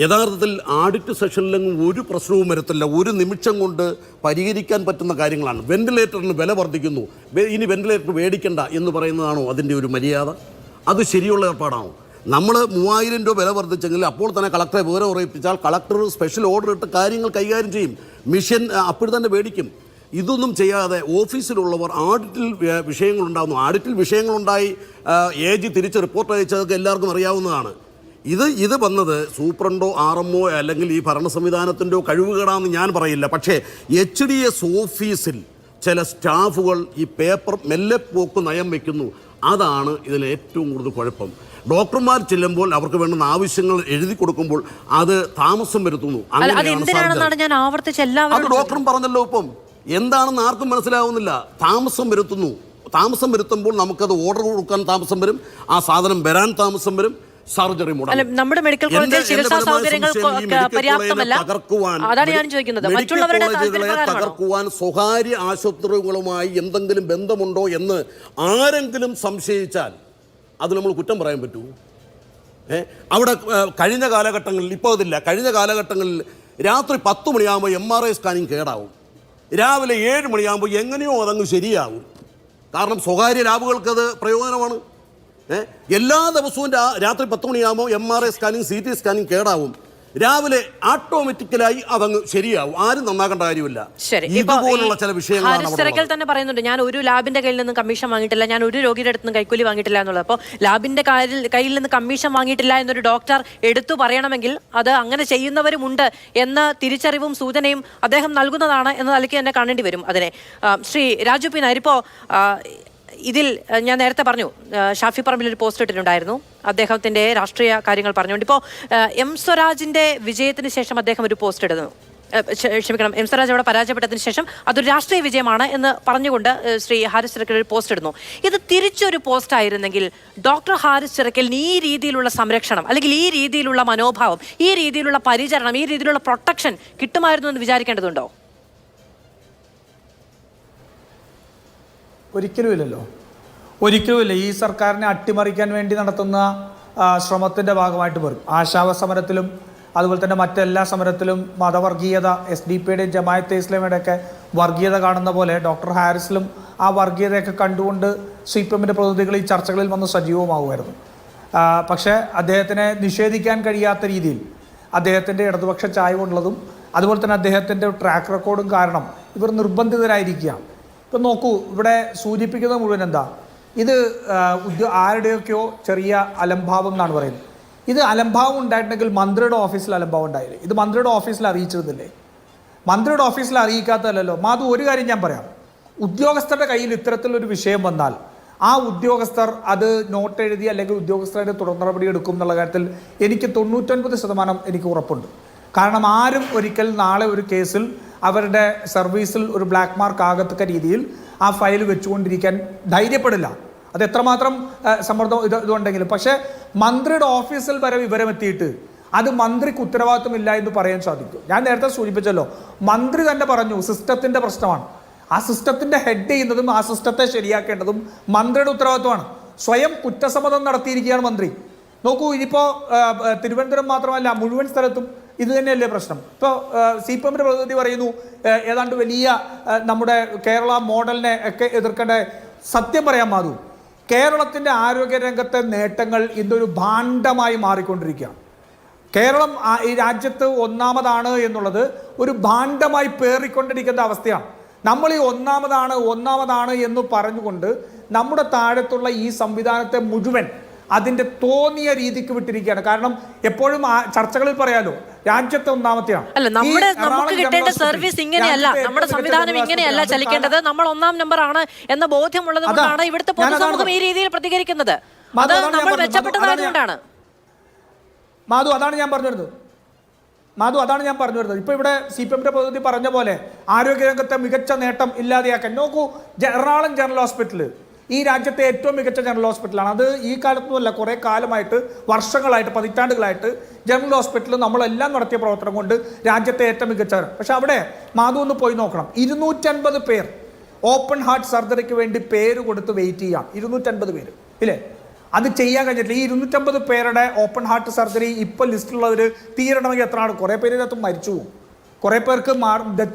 യഥാർത്ഥത്തിൽ ആഡിറ്റ് സെഷനിലെങ്ങും ഒരു പ്രശ്നവും വരത്തില്ല. ഒരു നിമിഷം കൊണ്ട് പരിഹരിക്കാൻ പറ്റുന്ന കാര്യങ്ങളാണ്. വെന്റിലേറ്ററിന് വില വർദ്ധിക്കുന്നു, ഇനി വെന്റിലേറ്റർ മേടിക്കണ്ട എന്ന് പറയുന്നതാണോ അതിൻ്റെ ഒരു മര്യാദ? അത് ശരിയുള്ള ഏർപ്പാടാണോ? നമ്മൾ 3000 രൂപ വില വർദ്ധിച്ചെങ്കിൽ അപ്പോൾ തന്നെ കളക്ടറെ വിവരം അറിയിപ്പിച്ചാൽ കളക്ടർ സ്പെഷ്യൽ ഓർഡർ ഇട്ട് കാര്യങ്ങൾ കൈകാര്യം ചെയ്യും. മിഷൻ അപ്പോൾ തന്നെ മേടിക്കും. ഇതൊന്നും ചെയ്യാതെ ഓഫീസിലുള്ളവർ ആഡിറ്റിൽ വിഷയങ്ങളുണ്ടാകുന്നു. ആഡിറ്റിൽ വിഷയങ്ങളുണ്ടായി AG തിരിച്ച് റിപ്പോർട്ട് അയച്ചതൊക്കെ എല്ലാവർക്കും അറിയാവുന്നതാണ്. ഇത് വന്നത് സൂപ്രണ്ടോ RMO അല്ലെങ്കിൽ ഈ ഭരണ സംവിധാനത്തിൻ്റെയോ കഴിവുകേടാണെന്ന് ഞാൻ പറയില്ല. പക്ഷേ HDS ഓഫീസിൽ ചില സ്റ്റാഫുകൾ ഈ പേപ്പർ മെല്ലെ പോക്ക് നയം വയ്ക്കുന്നു. അതാണ് ഇതിൽ ഏറ്റവും കൂടുതൽ കുഴപ്പം. ഡോക്ടർമാർ ചെല്ലുമ്പോൾ അവർക്ക് വേണ്ടുന്ന ആവശ്യങ്ങൾ എഴുതി കൊടുക്കുമ്പോൾ അത് താമസം വരുത്തുന്നു. അത് ഡോക്ടറും പറഞ്ഞല്ലോ. ഇപ്പം എന്താണെന്ന് ആർക്കും മനസ്സിലാവുന്നില്ല. താമസം വരുത്തുന്നു. താമസം വരുത്തുമ്പോൾ നമുക്കത് ഓർഡർ കൊടുക്കാൻ താമസം വരും, ആ സാധനം വരാൻ താമസം വരും, സർജറി മുടങ്ങും. നമ്മുടെ മെഡിക്കൽ കോളേജിൽ ചികിത്സാ സൗകര്യങ്ങൾ പര്യാപ്തമല്ല. അതാണ് ഞാൻ ചോദിക്കുന്നത്. മറ്റുള്ളവരുടെ തകർക്കുവാൻ സ്വകാര്യ ആശുപത്രികളുമായി എന്തെങ്കിലും ബന്ധമുണ്ടോ എന്ന് ആരെങ്കിലും സംശയിച്ചാൽ അത് നമ്മൾ കുറ്റം പറയാൻ പറ്റൂ? അവിടെ കഴിഞ്ഞ കാലഘട്ടങ്ങളിൽ, ഇപ്പോൾ അതില്ല, കഴിഞ്ഞ കാലഘട്ടങ്ങളിൽ രാത്രി 10 മണിയാകുമ്പോൾ MRI സ്കാനിങ് കേടാവും, രാവിലെ 7 മണിയാകുമ്പോൾ എങ്ങനെയോ അതങ്ങ് ശരിയാകും. കാരണം സ്വകാര്യ ലാബുകൾക്കത് പ്രയോജനമാണ്. എല്ലാ ദിവസവും രാത്രി 10 മണിയാകുമ്പോൾ MRI സ്കാനിങ് CT സ്കാനിങ് കേടാവും, രാവിലെ ഓട്ടോമാറ്റിക്കലായി അതങ്ങ് ശരിയാവും. ആരും നന്നാക്കേണ്ട കാര്യമില്ല. ഇതുപോലുള്ള ചില വിഷയങ്ങൾ തന്നെ പറയുന്നുണ്ട്. ഞാൻ ഒരു ലാബിന്റെ കയ്യിൽ നിന്നും കമ്മീഷൻ വാങ്ങിയിട്ടില്ല, ഞാൻ ഒരു രോഗിയുടെ അടുത്ത് നിന്ന് കൈക്കൂലി വാങ്ങിയിട്ടില്ല എന്നുള്ളത്. അപ്പോൾ ലാബിന്റെ കയ്യിൽ നിന്ന് കമ്മീഷൻ വാങ്ങിയിട്ടില്ല എന്നൊരു ഡോക്ടർ എടുത്തു പറയണമെങ്കിൽ അത് അങ്ങനെ ചെയ്യുന്നവരുമുണ്ട് എന്ന തിരിച്ചറിവും സൂചനയും അദ്ദേഹം നൽകുന്നതാണ് എന്ന നിലയ്ക്ക് തന്നെ കാണേണ്ടി വരും അതിനെ. ശ്രീ രാജു പി നായർ, ഇപ്പോൾ ഇതിൽ ഞാൻ നേരത്തെ പറഞ്ഞു, ഷാഫി പറമ്പിൽ ഒരു പോസ്റ്റ് ഇട്ടിട്ടുണ്ടായിരുന്നു, അദ്ദേഹത്തിൻ്റെ രാഷ്ട്രീയ കാര്യങ്ങൾ പറഞ്ഞുകൊണ്ട്. ഇപ്പോൾ M സ്വരാജിൻ്റെ വിജയത്തിന് ശേഷം അദ്ദേഹം ഒരു പോസ്റ്റ് ഇടുന്നു, ക്ഷമിക്കണം, M സ്വരാജ് അവിടെ പരാജയപ്പെട്ടതിന് ശേഷം അതൊരു രാഷ്ട്രീയ വിജയമാണ് എന്ന് പറഞ്ഞുകൊണ്ട് ശ്രീ ഹാരിസ് ചിറക്കൽ ഒരു പോസ്റ്റ് ഇടുന്നു. ഇത് തിരിച്ചൊരു പോസ്റ്റ് ആയിരുന്നെങ്കിൽ ഡോക്ടർ ഹാരിസ് ചിറക്കലിന് ഈ രീതിയിലുള്ള സംരക്ഷണം, അല്ലെങ്കിൽ ഈ രീതിയിലുള്ള മനോഭാവം, ഈ രീതിയിലുള്ള പരിചരണം, ഈ രീതിയിലുള്ള പ്രൊട്ടക്ഷൻ കിട്ടുമായിരുന്നു എന്ന് വിചാരിക്കേണ്ടതുണ്ടോ? ഒരിക്കലുമില്ല. ഈ സർക്കാരിനെ അട്ടിമറിക്കാൻ വേണ്ടി നടത്തുന്ന ശ്രമത്തിൻ്റെ ഭാഗമായിട്ട് വരും. ആശാവ സമരത്തിലും അതുപോലെ തന്നെ മറ്റെല്ലാ സമരത്തിലും മതവർഗീയത, SDPയുടെയും ജമായത്തെ ഇസ്ലാമിയുടെ ഒക്കെ വർഗീയത കാണുന്ന പോലെ ഡോക്ടർ ഹാരിസിലും ആ വർഗീയതയൊക്കെ കണ്ടുകൊണ്ട് CPMൻ്റെ പ്രതിനിധികൾ ഈ ചർച്ചകളിൽ വന്ന് സജീവമാകുമായിരുന്നു. പക്ഷേ അദ്ദേഹത്തിനെ നിഷേധിക്കാൻ കഴിയാത്ത രീതിയിൽ അദ്ദേഹത്തിൻ്റെ ഇടതുപക്ഷ ചായ്വുള്ളതും അതുപോലെ തന്നെ അദ്ദേഹത്തിൻ്റെ ട്രാക്ക് റെക്കോർഡും കാരണം ഇവർ നിർബന്ധിതരായിരിക്കുകയാണ്. ഇപ്പം നോക്കൂ, ഇവിടെ സൂചിപ്പിക്കുന്നത് മുഴുവൻ എന്താ, ഇത് ആരുടെയൊക്കെയോ ചെറിയ അലംഭാവം എന്നാണ് പറയുന്നത്. ഇത് അലംഭാവം ഉണ്ടായിട്ടുണ്ടെങ്കിൽ മന്ത്രിയുടെ ഓഫീസിൽ അലംഭാവം ഉണ്ടായില്ലേ? ഇത് മന്ത്രിയുടെ ഓഫീസിൽ അറിയിച്ചിരുന്നില്ലേ? മന്ത്രിയുടെ ഓഫീസിൽ അറിയിക്കാത്തതല്ലോ. മാധു, ഒരു കാര്യം ഞാൻ പറയാം, ഉദ്യോഗസ്ഥരുടെ കയ്യിൽ ഇത്തരത്തിലൊരു വിഷയം വന്നാൽ ആ ഉദ്യോഗസ്ഥർ അത് നോട്ട് എഴുതി അല്ലെങ്കിൽ ഉദ്യോഗസ്ഥരുടെ തുടർ നടപടി എടുക്കും എന്നുള്ള കാര്യത്തിൽ എനിക്ക് 99% എനിക്ക് ഉറപ്പുണ്ട്. കാരണം ആരും ഒരിക്കൽ നാളെ ഒരു കേസിൽ അവരുടെ സർവീസിൽ ഒരു ബ്ലാക്ക് മാർക്ക് ആകത്തക്ക രീതിയിൽ ആ ഫയൽ വെച്ചുകൊണ്ടിരിക്കാൻ ധൈര്യപ്പെടില്ല. അത് എത്രമാത്രം സമ്മർദ്ദം ഇതുണ്ടെങ്കിലും. പക്ഷേ മന്ത്രിയുടെ ഓഫീസിൽ വരെ വിവരമെത്തിയിട്ട് അത് മന്ത്രിക്ക് ഉത്തരവാദിത്വമില്ല എന്ന് പറയാൻ സാധിക്കും. ഞാൻ നേരത്തെ സൂചിപ്പിച്ചല്ലോ, മന്ത്രി തന്നെ പറഞ്ഞു സിസ്റ്റത്തിൻ്റെ പ്രശ്നമാണ്. ആ സിസ്റ്റത്തിൻ്റെ ഹെഡ് ചെയ്യുന്നതും ആ സിസ്റ്റത്തെ ശരിയാക്കേണ്ടതും മന്ത്രിയുടെ ഉത്തരവാദിത്വമാണ്. സ്വയം കുറ്റസമ്മതം നടത്തിയിരിക്കുകയാണ് മന്ത്രി. നോക്കൂ, ഇനിയിപ്പോൾ തിരുവനന്തപുരം മാത്രമല്ല മുഴുവൻ സ്ഥലത്തും ഇത് തന്നെയല്ലേ പ്രശ്നം. ഇപ്പോൾ CPMൻ്റെ പ്രതിനിധി പറയുന്നു ഏതാണ്ട് വലിയ നമ്മുടെ കേരള മോഡലിനെ ഒക്കെ എതിർക്കേണ്ട. സത്യം പറയാൻ മാധു, കേരളത്തിൻ്റെ ആരോഗ്യരംഗത്തെ നേട്ടങ്ങൾ ഇന്നൊരു ഭാണ്ഡമായി മാറിക്കൊണ്ടിരിക്കുകയാണ്. കേരളം ഈ രാജ്യത്ത് ഒന്നാമതാണ് എന്നുള്ളത് ഒരു ഭാണ്ഡമായി പേറിക്കൊണ്ടിരിക്കുന്ന അവസ്ഥയാണ്. നമ്മൾ ഈ ഒന്നാമതാണ് എന്ന് പറഞ്ഞുകൊണ്ട് നമ്മുടെ താഴത്തുള്ള ഈ സംവിധാനത്തെ മുഴുവൻ അതിൻ്റെ തോന്നിയ രീതിക്ക് വിട്ടിരിക്കുകയാണ്. കാരണം എപ്പോഴും ചർച്ചകളിൽ പറയാലോ രാജ്യത്തെ ഒന്നാമത്തെയാണ്. അല്ല, നമുക്ക് കിട്ടേണ്ട സർവീസ് ഇങ്ങനെയല്ല, നമ്മുടെ സംവിധാനം ഇങ്ങനെയല്ല ചലിക്കേണ്ടത്, നമ്മൾ 1-ാം നമ്പർ ആണ് എന്ന ബോധ്യമുള്ളത് കൊണ്ടാണ് ഇവിടുത്തെ പൊതുസമൂഹം ഈ രീതിയിൽ പ്രതികരിക്കുന്നത്. അത് നമ്മൾ മെച്ചപ്പെട്ടതായതുകൊണ്ടാണ്. മാധു, അതാണ് ഞാൻ പറഞ്ഞു വരുന്നത്. ഇപ്പോൾ ഇവിടെ CPMൻ്റെ പ്രതിനിധി പറഞ്ഞ പോലെ ആരോഗ്യരംഗത്തെ മികച്ച നേട്ടം ഇല്ലാതെയാക്കാൻ നോക്കൂ. എറണാകുളം ജനറൽ ഹോസ്പിറ്റൽ ഈ രാജ്യത്തെ ഏറ്റവും മികച്ച ജനറൽ ഹോസ്പിറ്റലാണ്. അത് ഈ കാലത്തൊന്നുമല്ല, കുറേ കാലമായിട്ട്, വർഷങ്ങളായിട്ട്, പതിറ്റാണ്ടുകളായിട്ട് ജനറൽ ഹോസ്പിറ്റൽ നമ്മളെല്ലാം നടത്തിയ പ്രവർത്തനം കൊണ്ട് രാജ്യത്തെ ഏറ്റവും മികച്ചവരാണ്. പക്ഷെ അവിടെ മാധു ഒന്ന് പോയി നോക്കണം, 250 പേർ ഓപ്പൺ ഹാർട്ട് സർജറിക്ക് വേണ്ടി പേര് കൊടുത്ത് വെയിറ്റ് ചെയ്യാം. 250 പേര് ഇല്ലേ? അത് ചെയ്യാൻ കഴിഞ്ഞിട്ടില്ല. ഈ 250 പേരുടെ ഓപ്പൺ ഹാർട്ട് സർജറി ഇപ്പോൾ ലിസ്റ്റിലുള്ളവർ തീരണമെങ്കിൽ എത്ര ആണ്? കുറേ പേര് ഇതിനകത്ത് മരിച്ചു പോകും, കുറേ പേർക്ക്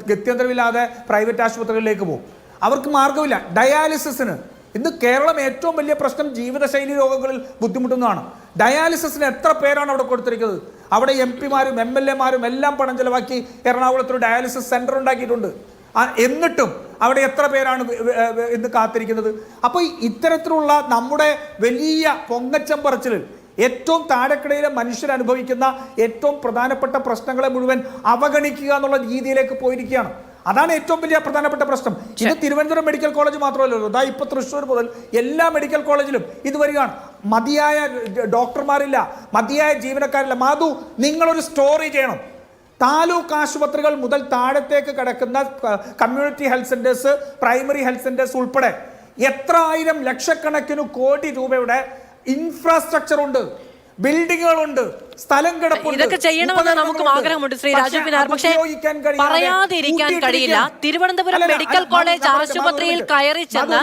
ഗത്യന്തരമില്ലാതെ പ്രൈവറ്റ് ആശുപത്രികളിലേക്ക് പോകും. അവർക്ക് മാർഗമില്ല. ഡയാലിസിസിന് ഇന്ന് കേരളം ഏറ്റവും വലിയ പ്രശ്നം ജീവിതശൈലി രോഗങ്ങളിൽ ബുദ്ധിമുട്ടുന്നതാണ്. ഡയാലിസിസിന് എത്ര പേരാണ് അവിടെ കൊടുത്തിരിക്കുന്നത്? അവിടെ MP-മാരും MLA-മാരും എല്ലാം പണം ചെലവാക്കി എറണാകുളത്തൊരു ഡയാലിസിസ് സെൻറ്റർ ഉണ്ടാക്കിയിട്ടുണ്ട്. എന്നിട്ടും അവിടെ എത്ര പേരാണ് ഇന്ന് കാത്തിരിക്കുന്നത്? അപ്പോൾ ഇത്തരത്തിലുള്ള നമ്മുടെ വലിയ പൊങ്ങച്ചം പറച്ചിലിൽ ഏറ്റവും താഴെക്കിടയിലെ മനുഷ്യരനുഭവിക്കുന്ന ഏറ്റവും പ്രധാനപ്പെട്ട പ്രശ്നങ്ങളെ മുഴുവൻ അവഗണിക്കുക എന്നുള്ള രീതിയിലേക്ക് പോയിരിക്കുകയാണ്. അതാണ് ഏറ്റവും വലിയ പ്രധാനപ്പെട്ട പ്രശ്നം. ഇത് തിരുവനന്തപുരം മെഡിക്കൽ കോളേജ് മാത്രമല്ലല്ലോ, ഇതാ ഇപ്പോൾ തൃശ്ശൂർ മുതൽ എല്ലാ മെഡിക്കൽ കോളേജിലും ഇത് വരികയാണ്. മതിയായ ഡോക്ടർമാരില്ല, മതിയായ ജീവനക്കാരില്ല. മാധു, നിങ്ങളൊരു സ്റ്റോറി ചെയ്യണം. താലൂക്ക് ആശുപത്രികൾ മുതൽ താഴത്തേക്ക് കിടക്കുന്ന community health centres, primary health centres ഉൾപ്പെടെ എത്ര ആയിരം ലക്ഷക്കണക്കിന് കോടി രൂപയുടെ ഇൻഫ്രാസ്ട്രക്ചർ ഉണ്ട്, ബിൽഡിങ്ങുകളുണ്ട്, സ്ഥലം കിടപ്പുണ്ട്. ഇതൊക്കെ ചെയ്യണമെന്ന് നമുക്കും ആഗ്രഹമുണ്ട് ശ്രീ രാജീവ് പിനാർ. പക്ഷേ പറയാതിരിക്കാൻ കഴിയില്ല. തിരുവനന്തപുരം മെഡിക്കൽ കോളേജ് ആശുപത്രിയിൽ കയറി ചെന്ന്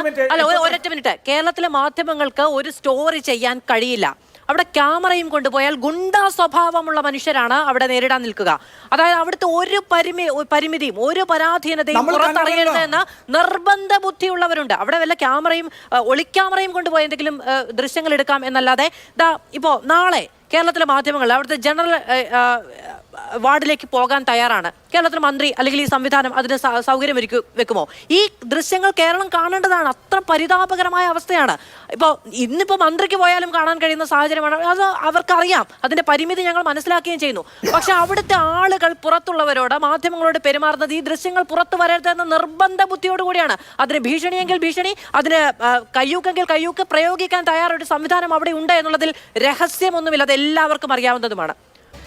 ഒരൊറ്റ മിനിറ്റ്, കേരളത്തിലെ മാധ്യമങ്ങൾക്ക് ഒരു സ്റ്റോറി ചെയ്യാൻ കഴിയില്ല. അവിടെ ക്യാമറയും കൊണ്ടുപോയാൽ ഗുണ്ടാ സ്വഭാവമുള്ള മനുഷ്യരാണ് അവിടെ നേരിടാൻ നിൽക്കുക. അതായത് അവിടുത്തെ ഒരു പരിമിതിയും ഒരു പരാധീനതയും പുറത്തറിയരുതെന്ന് നിർബന്ധ ബുദ്ധിയുള്ളവരുണ്ട്. അവിടെ വല്ല ക്യാമറയും ഒളിക്യാമറയും കൊണ്ടുപോയി എന്തെങ്കിലും ദൃശ്യങ്ങൾ എടുക്കാം എന്നല്ലാതെ ഇപ്പോ നാളെ കേരളത്തിലെ മാധ്യമങ്ങൾ അവിടുത്തെ ജനറൽ വാർഡിലേക്ക് പോകാൻ തയ്യാറാണ്. കേരളത്തിലെ മന്ത്രി അല്ലെങ്കിൽ ഈ സംവിധാനം അതിന് സൗകര്യം വെക്കുമോ? ഈ ദൃശ്യങ്ങൾ കേരളം കാണേണ്ടതാണ്. അത്ര പരിതാപകരമായ അവസ്ഥയാണ്. ഇന്നിപ്പോൾ മന്ത്രിക്ക് പോയാലും കാണാൻ കഴിയുന്ന സാഹചര്യമാണ്. അത് അവർക്കറിയാം, അതിന്റെ പരിമിതി ഞങ്ങൾ മനസ്സിലാക്കുകയും ചെയ്യുന്നു. പക്ഷെ അവിടുത്തെ ആളുകൾ പുറത്തുള്ളവരോട്, മാധ്യമങ്ങളോട് പെരുമാറുന്നത് ഈ ദൃശ്യങ്ങൾ പുറത്തു വരരുതെന്ന നിർബന്ധ ബുദ്ധിയോടുകൂടിയാണ്. അതിന് ഭീഷണിയെങ്കിൽ ഭീഷണി, അതിന് കയ്യൂക്കെങ്കിൽ കയ്യൂക്ക് പ്രയോഗിക്കാൻ തയ്യാറൊരു സംവിധാനം അവിടെ ഉണ്ട് എന്നുള്ളതിൽ രഹസ്യമൊന്നുമില്ല. അത് എല്ലാവർക്കും അറിയാവുന്നതുമാണ്.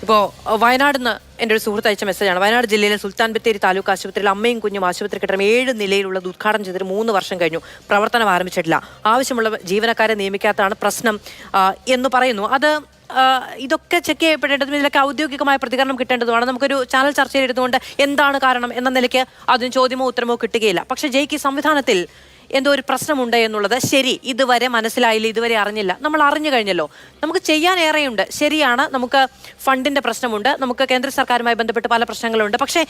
ഇപ്പോൾ വയനാട് നിന്ന് എൻ്റെ ഒരു സുഹൃത്ത് അയച്ച മെസ്സേജാണ്. വയനാട് ജില്ലയിലെ സുൽത്താൻ ബത്തേരി താലൂക്ക് ആശുപത്രിയിൽ അമ്മയും കുഞ്ഞും ആശുപത്രി കെട്ടിടം 7 നിലയിലുള്ളത് ഉദ്ഘാടനം ചെയ്തിട്ട് 3 വർഷം കഴിഞ്ഞു, പ്രവർത്തനം ആരംഭിച്ചിട്ടില്ല. ആവശ്യമുള്ള ജീവനക്കാരെ നിയമിക്കാത്തതാണ് പ്രശ്നം എന്ന് പറയുന്നു. അത് ഇതൊക്കെ ചെക്ക് ചെയ്യപ്പെടേണ്ടതും ഇതിലൊക്കെ ഔദ്യോഗികമായ പ്രതികരണം കിട്ടേണ്ടതുമാണ്. നമുക്കൊരു ചാനൽ ചർച്ചയിലെടുത്തുകൊണ്ട് എന്താണ് കാരണം എന്ന നിലയ്ക്ക് അതിന് ചോദ്യമോ ഉത്തരമോ കിട്ടുകയില്ല. പക്ഷേ ജയ്ക്ക് സംവിധാനത്തിൽ എന്തോ ഒരു പ്രശ്നമുണ്ട് എന്നുള്ളത് ശരി. ഇതുവരെ മനസ്സിലായില്ല, ഇതുവരെ അറിഞ്ഞില്ല. നമ്മൾ അറിഞ്ഞു കഴിഞ്ഞല്ലോ. നമുക്ക് ചെയ്യാൻ ഏറെയുണ്ട്. ശരിയാണ്, നമുക്ക് ഫണ്ടിന്റെ പ്രശ്നമുണ്ട്, നമുക്ക് കേന്ദ്ര സർക്കാരുമായി ബന്ധപ്പെട്ട് പല പ്രശ്നങ്ങളുണ്ട്. പക്ഷേ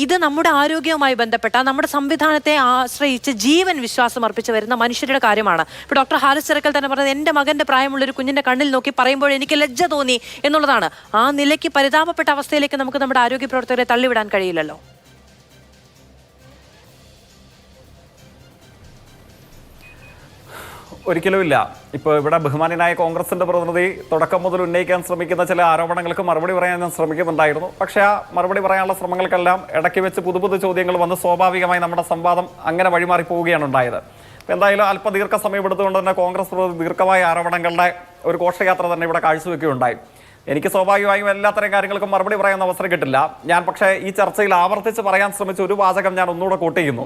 ഇത് നമ്മുടെ ആരോഗ്യവുമായി ബന്ധപ്പെട്ട നമ്മുടെ സംവിധാനത്തെ ആശ്രയിച്ച് ജീവൻ വിശ്വാസം അർപ്പിച്ച് വരുന്ന മനുഷ്യരുടെ കാര്യമാണ്. ഇപ്പോൾ ഡോക്ടർ ഹാരിസ് ചിറക്കൽ തന്നെ പറഞ്ഞത് എൻ്റെ മകൻ്റെ പ്രായമുള്ളൊരു കുഞ്ഞിൻ്റെ കണ്ണിൽ നോക്കി പറയുമ്പോൾ എനിക്ക് ലജ്ജ തോന്നി എന്നുള്ളതാണ്. ആ നിലയ്ക്ക് പരിതാപപ്പെട്ട അവസ്ഥയിലേക്ക് നമുക്ക് നമ്മുടെ ആരോഗ്യ പ്രവർത്തകരെ തള്ളിവിടാൻ കഴിയില്ലല്ലോ. ഒരിക്കലുമില്ല. ഇപ്പോൾ ഇവിടെ ബഹുമാനായ കോൺഗ്രസിന്റെ പ്രതിനിധി തുടക്കം മുതൽ ഉന്നയിക്കാൻ ശ്രമിക്കുന്ന ചില ആരോപണങ്ങൾക്ക് മറുപടി പറയാൻ ഞാൻ ശ്രമിക്കുന്നുണ്ടായിരുന്നു. പക്ഷേ ആ മറുപടി പറയാനുള്ള ശ്രമങ്ങൾക്കെല്ലാം ഇടയ്ക്ക് വെച്ച് പുതു ചോദ്യങ്ങൾ വന്ന് സ്വാഭാവികമായി നമ്മുടെ സംവാദം അങ്ങനെ വഴിമാറി പോവുകയാണ് ഉണ്ടായത്. എന്തായാലും അല്പ ദീർഘസമയം എടുത്തുകൊണ്ട് തന്നെ കോൺഗ്രസ് പ്രതിനിധി ദീർഘമായ ആരോപണങ്ങളുടെ ഒരു ഘോഷയാത്ര തന്നെ ഇവിടെ കാഴ്ചവെക്കുകയുണ്ടായി. എനിക്ക് സ്വാഭാവികമായും എല്ലാത്തരം കാര്യങ്ങൾക്കും മറുപടി പറയാൻ അവസരം കിട്ടില്ല. ഞാൻ പക്ഷേ ഈ ചർച്ചയിൽ ആവർത്തിച്ച് പറയാൻ ശ്രമിച്ച ഒരു വാചകം ഞാൻ ഒന്നുകൂടെ കോട്ട് ചെയ്യുന്നു.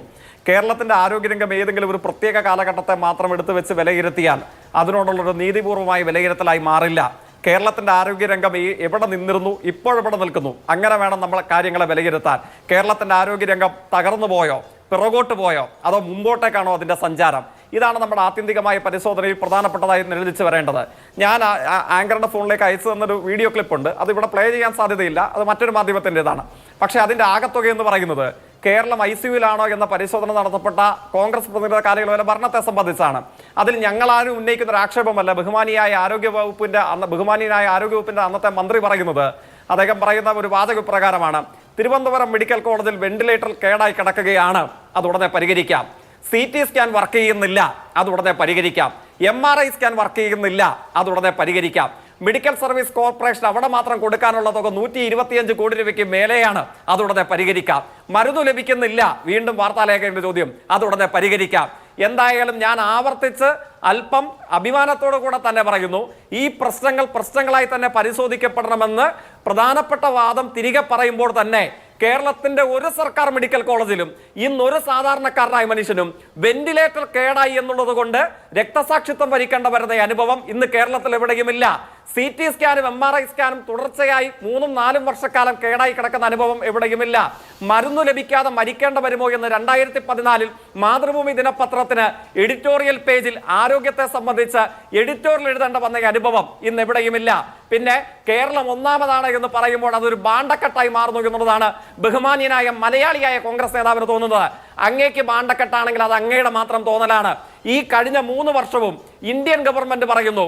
കേരളത്തിൻ്റെ ആരോഗ്യരംഗം ഏതെങ്കിലും ഒരു പ്രത്യേക കാലഘട്ടത്തെ മാത്രം എടുത്തു വെച്ച് വിലയിരുത്തിയാൽ അതിനോടുള്ളൊരു നീതിപൂർവമായ വിലയിരുത്തലായി മാറില്ല. കേരളത്തിൻ്റെ ആരോഗ്യരംഗം എവിടെ നിന്നിരുന്നു, ഇപ്പോഴെവിടെ നിൽക്കുന്നു, അങ്ങനെ വേണം നമ്മൾ കാര്യങ്ങളെ വിലയിരുത്താൻ. കേരളത്തിൻ്റെ ആരോഗ്യരംഗം തകർന്നു പോയോ, പിറകോട്ട് പോയോ, അതോ മുമ്പോട്ടേക്കാണോ അതിൻ്റെ സഞ്ചാരം? ഇതാണ് നമ്മുടെ ആത്യന്തികമായ പരിശോധനയിൽ പ്രധാനപ്പെട്ടതായി നിർദ്ദേശിച്ച് വരേണ്ടത്. ഞാൻ ആങ്കറുടെ ഫോണിലേക്ക് അയച്ചു തന്നൊരു വീഡിയോ ക്ലിപ്പുണ്ട്. അത് ഇവിടെ പ്ലേ ചെയ്യാൻ സാധ്യതയില്ല, അത് മറ്റൊരു മാധ്യമത്തിൻ്റെതാണ്. പക്ഷേ അതിൻ്റെ ആകത്തുക എന്ന് പറയുന്നത് കേരളം ICUവിലാണോ എന്ന പരിശോധന നടത്തപ്പെട്ട കോൺഗ്രസ് പ്രതിനിധിയുടെ കാര്യങ്ങൾ ഭരണത്തെ സംബന്ധിച്ചാണ്. അതിൽ ഞങ്ങളാരും ഉന്നയിക്കുന്ന ഒരു ആക്ഷേപമല്ല. ബഹുമാനിയായ ആരോഗ്യവകുപ്പിൻ്റെ അന്നത്തെ മന്ത്രി പറയുന്നത്, അദ്ദേഹം പറയുന്ന ഒരു വാചക പ്രകാരമാണ്, തിരുവനന്തപുരം മെഡിക്കൽ കോളേജിൽ വെന്റിലേറ്റർ കേടായി കിടക്കുകയാണ്, അത് ഉടനെ പരിഹരിക്കാം. CT സ്കാൻ വർക്ക് ചെയ്യുന്നില്ല, അത് ഉടനെ പരിഹരിക്കാം. MRI സ്കാൻ വർക്ക് ചെയ്യുന്നില്ല, അത് ഉടനെ പരിഹരിക്കാം. മെഡിക്കൽ സർവീസ് കോർപ്പറേഷൻ അവിടെ മാത്രം കൊടുക്കാനുള്ള തുക 125 കോടി രൂപയ്ക്ക് മേലെയാണ്, അതുടനെ പരിഹരിക്കാം. മരുന്ന് ലഭിക്കുന്നില്ല, വീണ്ടും വാർത്താലേഖകന്റെ ചോദ്യം, അതുടനെ പരിഹരിക്കാം. എന്തായാലും ഞാൻ ആവർത്തിച്ച് അല്പം അഭിമാനത്തോടു കൂടെ തന്നെ പറയുന്നു, ഈ പ്രശ്നങ്ങളായി തന്നെ പരിശോധിക്കപ്പെടണമെന്ന് പ്രധാനപ്പെട്ട വാദം തിരികെ പറയുമ്പോൾ തന്നെ കേരളത്തിന്റെ ഒരു സർക്കാർ മെഡിക്കൽ കോളേജിലും ഇന്നൊരു സാധാരണക്കാരനായ മനുഷ്യനും വെന്റിലേറ്റർ കേടായി എന്നുള്ളത് കൊണ്ട് രക്തസാക്ഷിത്വം വരിക്കേണ്ട വരുന്ന അനുഭവം ഇന്ന് കേരളത്തിൽ എവിടെയുമില്ല. CT സ്കാനും MRI സ്കാനും തുടർച്ചയായി 3-4 വർഷക്കാലം കേടായി കിടക്കുന്ന അനുഭവം എവിടെയുമില്ല. മരുന്ന് ലഭിക്കാതെ മരിക്കേണ്ട വരുമോ എന്ന് 2014 മാതൃഭൂമി ദിനപത്രത്തിന് എഡിറ്റോറിയൽ പേജിൽ ആരോഗ്യത്തെ സംബന്ധിച്ച് എഡിറ്റോറിയൽ എഴുതേണ്ട വന്ന അനുഭവം ഇന്ന് എവിടെയുമില്ല. പിന്നെ കേരളം ഒന്നാമതാണ് എന്ന് പറയുമ്പോൾ അതൊരു ബാണ്ടക്കെട്ടായി മാറുന്നു എന്നുള്ളതാണ് ബഹുമാന്യനായ മലയാളിയായ കോൺഗ്രസ് നേതാവിന് തോന്നുന്നത്. അങ്ങേക്ക് ബാണ്ടക്കെട്ടാണെങ്കിൽ അത് അങ്ങയുടെ മാത്രം തോന്നലാണ്. ഈ കഴിഞ്ഞ 3 വർഷവും ഇന്ത്യൻ ഗവൺമെന്റ് പറയുന്നു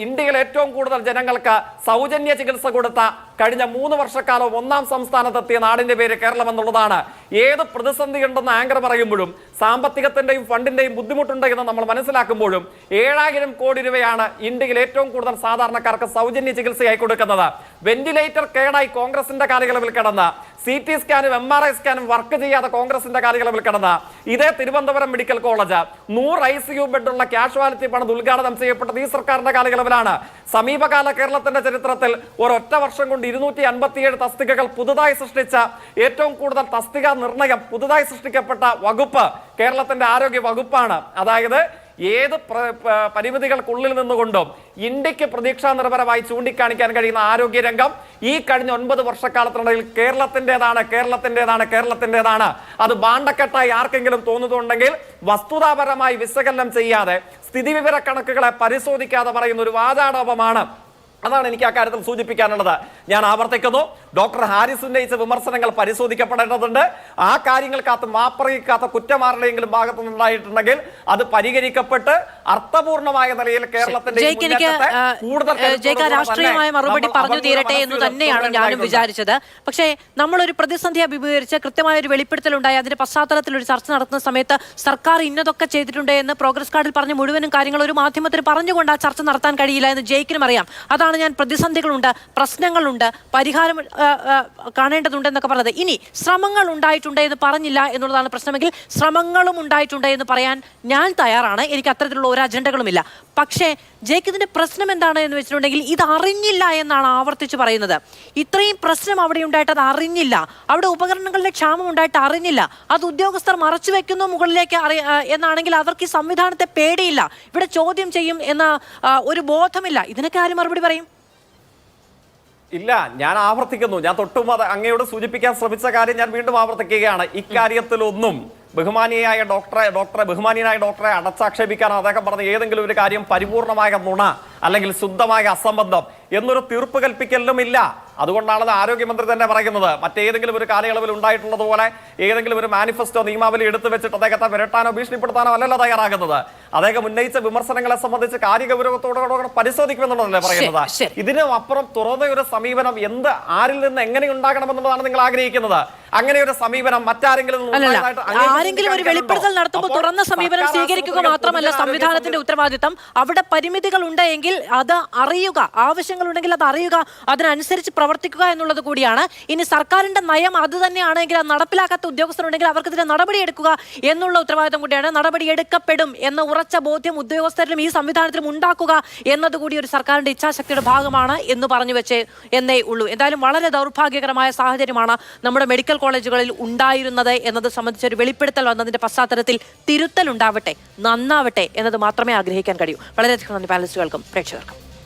ഇന്ത്യയിൽ ഏറ്റവും കൂടുതൽ ജനങ്ങൾക്ക് സൗജന്യ ചികിത്സ കൊടുത്ത കഴിഞ്ഞ 3 വർഷക്കാലം 1ാം സ്ഥാനത്തെത്തിയ നാടിന്റെ പേര് കേരളം എന്നുള്ളതാണ്. ഏത് പ്രതിസന്ധി ഉണ്ടെന്ന് ആങ്കർ പറയുമ്പോഴും സാമ്പത്തികത്തിന്റെയും ഫണ്ടിന്റെയും ബുദ്ധിമുട്ടുണ്ടെന്ന് നമ്മൾ മനസ്സിലാക്കുമ്പോഴും 7000 കോടി രൂപയാണ് ഇന്ത്യയിൽ ഏറ്റവും കൂടുതൽ സാധാരണക്കാർക്ക് സൗജന്യ ചികിത്സയായി കൊടുക്കുന്നത്. വെന്റിലേറ്റർ കേടായി കോൺഗ്രസിന്റെ കാലയളവിൽ കിടന്ന CT സ്കാനും MRI സ്കാനും വർക്ക് ചെയ്യാതെ കോൺഗ്രസിന്റെ കാലയളവിൽ കിടന്ന ഇതേ തിരുവനന്തപുരം മെഡിക്കൽ കോളേജ് 100 ICU ബെഡുള്ള കാഷ്വാലിറ്റി പണിത് ഉദ്ഘാടനം ചെയ്യപ്പെട്ടത് ഈ സർക്കാരിന്റെ കാലയളവിലാണ്. സമീപകാല കേരളത്തിന്റെ ചരിത്രത്തിൽ ഒരൊറ്റ വർഷം കൊണ്ട് 257 തസ്തികകൾ പുതുതായി സൃഷ്ടിച്ച ഏറ്റവും കൂടുതൽ തസ്തിക നിർണയം പുതുതായി സൃഷ്ടിക്കപ്പെട്ട വകുപ്പ് കേരളത്തിന്റെ ആരോഗ്യ വകുപ്പാണ്. അതായത് ഏത് പരിമിതികൾക്കുള്ളിൽ നിന്നുകൊണ്ടും ഇന്ത്യക്ക് പ്രതീക്ഷാ നിർഭരമായി ചൂണ്ടിക്കാണിക്കാൻ കഴിയുന്ന ആരോഗ്യരംഗം ഈ കഴിഞ്ഞ 9 വർഷക്കാലത്തിനിടയിൽ കേരളത്തിൻ്റെതാണ്. അത് ബാണ്ടക്കെട്ടായി ആർക്കെങ്കിലും തോന്നുന്നുണ്ടെങ്കിൽ വസ്തുതാപരമായി വിശകലനം ചെയ്യാതെ സ്ഥിതിവിവര കണക്കുകളെ പരിശോധിക്കാതെ പറയുന്ന ഒരു വാചാടോപമാണ്. അതാണ് എനിക്ക് ആ കാര്യത്തിൽ സൂചിപ്പിക്കാനുള്ളത്. ഞാൻ ആവർത്തിക്കുന്നു, ഡോക്ടർ ഹാരിസ് ഉന്നയിച്ച വിമർശനങ്ങൾ പരിശോധിക്കപ്പെടേണ്ടതുണ്ട്. ആ കാര്യങ്ങൾക്കകത്ത് മാപ്പറിയിക്കാത്ത കുറ്റമാരുടെയെങ്കിലും ഭാഗത്തു നിന്നുണ്ടായിട്ടുണ്ടെങ്കിൽ അത് പരിഹരിക്കപ്പെട്ട് അർത്ഥപൂർണമായ നിലയിൽ കേരളത്തിന്റെ രാഷ്ട്രീയമായ മറുപടി പറഞ്ഞു തീരട്ടെ എന്ന് തന്നെയാണ് ഞാനും വിചാരിച്ചത്. പക്ഷേ നമ്മളൊരു പ്രതിസന്ധി അഭിമുഖീകരിച്ച് കൃത്യമായ ഒരു വെളിപ്പെടുത്തലുണ്ടായി. അതിന്റെ പശ്ചാത്തലത്തിൽ ഒരു ചർച്ച നടത്തുന്ന സമയത്ത് സർക്കാർ ഇന്നതൊക്കെ ചെയ്തിട്ടുണ്ട് എന്ന് പ്രോഗ്രസ് കാർഡിൽ പറഞ്ഞ മുഴുവനും കാര്യങ്ങൾ ഒരു മാധ്യമത്തിന് പറഞ്ഞുകൊണ്ട് ആ ചർച്ച നടത്താൻ കഴിയില്ല എന്ന് ജയിക്കിനും അറിയാം. അതാണ് ഞാൻ പ്രതിസന്ധികളുണ്ട്, പ്രശ്നങ്ങളുണ്ട്, പരിഹാരം കാണേണ്ടതുണ്ട് എന്നൊക്കെ പറഞ്ഞത്. ഇനി ശ്രമങ്ങൾ ഉണ്ടായിട്ടുണ്ട് എന്ന് പറഞ്ഞില്ല എന്നുള്ളതാണ് പ്രശ്നമെങ്കിൽ ശ്രമങ്ങളും ഉണ്ടായിട്ടുണ്ട് എന്ന് പറയാൻ ഞാൻ തയ്യാറാണ്. എനിക്ക് അത്തരത്തിലുള്ള ഒരു അജണ്ടകളുമില്ല. പക്ഷേ ജയിക്കിതിന്റെ പ്രശ്നം എന്താണ് എന്ന് വെച്ചിട്ടുണ്ടെങ്കിൽ ഇത് അറിഞ്ഞില്ല എന്നാണ് ആവർത്തിച്ച് പറയുന്നത്. ഇത്രയും പ്രശ്നം അവിടെ ഉണ്ടായിട്ട് അത് അറിഞ്ഞില്ല. അവിടെ ഉപകരണങ്ങളുടെ ക്ഷാമം ഉണ്ടായിട്ട് അറിഞ്ഞില്ല. അത് ഉദ്യോഗസ്ഥർ മറച്ചു വെക്കുന്നു മുകളിലേക്ക് എന്നാണെങ്കിൽ അവർക്ക് ഈ സംവിധാനത്തെ പേടിയില്ല. ഇവിടെ ചോദ്യം ചെയ്യും എന്ന ഒരു ബോധമില്ല. ഇതിനൊക്കെ ആരും മറുപടി പറയും? ഇല്ല, ഞാൻ ആവർത്തിക്കുന്നു. ഞാൻ തൊട്ടും അത് അങ്ങയോട് സൂചിപ്പിക്കാൻ ശ്രമിച്ച കാര്യം ഞാൻ വീണ്ടും ആവർത്തിക്കുകയാണ്. ഇക്കാര്യത്തിലൊന്നും ബഹുമാനിയായ ഡോക്ടറെ അടച്ചാക്ഷേപിക്കാൻ അദ്ദേഹം പറഞ്ഞ ഏതെങ്കിലും ഒരു കാര്യം പരിപൂർണമായ നുണ അല്ലെങ്കിൽ ശുദ്ധമായ അസംബന്ധം എന്നൊരു തീർപ്പ് കൽപ്പിക്കലും ഇല്ല. അതുകൊണ്ടാണ് ആരോഗ്യമന്ത്രി തന്നെ പറയുന്നത് മറ്റേതെങ്കിലും ഒരു കാലയളവിൽ ഉണ്ടായിട്ടുള്ളതുപോലെ ഏതെങ്കിലും ഒരു മാനിഫെസ്റ്റോ നിയമാവലി എടുത്തു വെച്ചിട്ട് അദ്ദേഹത്തെ വിരട്ടാനോ ഭീഷണിപ്പെടുത്താനോ അല്ലല്ലോ തയ്യാറാകുന്നത്. അദ്ദേഹം ഉന്നയിച്ച വിമർശനങ്ങളെ സംബന്ധിച്ച് കാര്യഗൗരവത്തോടെ പരിശോധിക്കുമെന്നുള്ളതല്ലേ പറയുന്നത്. ഇതിനും അപ്പുറം തുറന്ന ഒരു സമീപനം ആരിൽ നിന്ന് എങ്ങനെ ഉണ്ടാകണമെന്നുള്ളതാണ് നിങ്ങൾ ആഗ്രഹിക്കുന്നത്. അങ്ങനെ ഒരു സമീപനം മറ്റാരെങ്കിലും ഒരു വെളിപ്പെടുത്തൽ നടത്തുമ്പോൾ തുറന്ന സമീപനം സ്വീകരിക്കുക മാത്രമല്ല സംവിധാനത്തിന്റെ ഉത്തരവാദിത്തം. അവിടെ പരിമിതികൾ ഉണ്ടെങ്കിൽ അത് അറിയുക, ആവശ്യങ്ങളുണ്ടെങ്കിൽ അത് അറിയുക, അതിനനുസരിച്ച് പ്രവർത്തിക്കുക എന്നുള്ളത് കൂടിയാണ്. ഇനി സർക്കാരിന്റെ നയം അത് തന്നെയാണെങ്കിൽ അത് നടപ്പിലാക്കാത്ത ഉദ്യോഗസ്ഥരുണ്ടെങ്കിൽ അവർക്കെതിരെ നടപടിയെടുക്കുക എന്നുള്ള ഉത്തരവാദിത്തം കൂടിയാണ്. നടപടിയെടുക്കപ്പെടും എന്ന ഉറച്ച ബോധ്യം ഉദ്യോഗസ്ഥരിലും ഈ സംവിധാനത്തിലും ഉണ്ടാക്കുക എന്നതുകൂടി ഒരു സർക്കാരിന്റെ ഇച്ഛാശക്തിയുടെ ഭാഗമാണ് എന്ന് പറഞ്ഞു വെച്ചേ എന്നേ ഉള്ളൂ. എന്തായാലും വളരെ ദൗർഭാഗ്യകരമായ സാഹചര്യമാണ് നമ്മുടെ മെഡിക്കൽ കോളേജുകളിൽ ഉണ്ടായിരുന്നത് എന്നത് സംബന്ധിച്ച ഒരു വെളിപ്പെടുത്തൽ വന്നതിന്റെ പശ്ചാത്തലത്തിൽ തിരുത്തൽ ഉണ്ടാവട്ടെ, നന്നാവട്ടെ എന്നത് മാത്രമേ ആഗ്രഹിക്കാൻ കഴിയൂ. വളരെയധികം നന്ദി പാനലിസ്റ്റുകൾക്കും പ്രേക്ഷകർക്കും.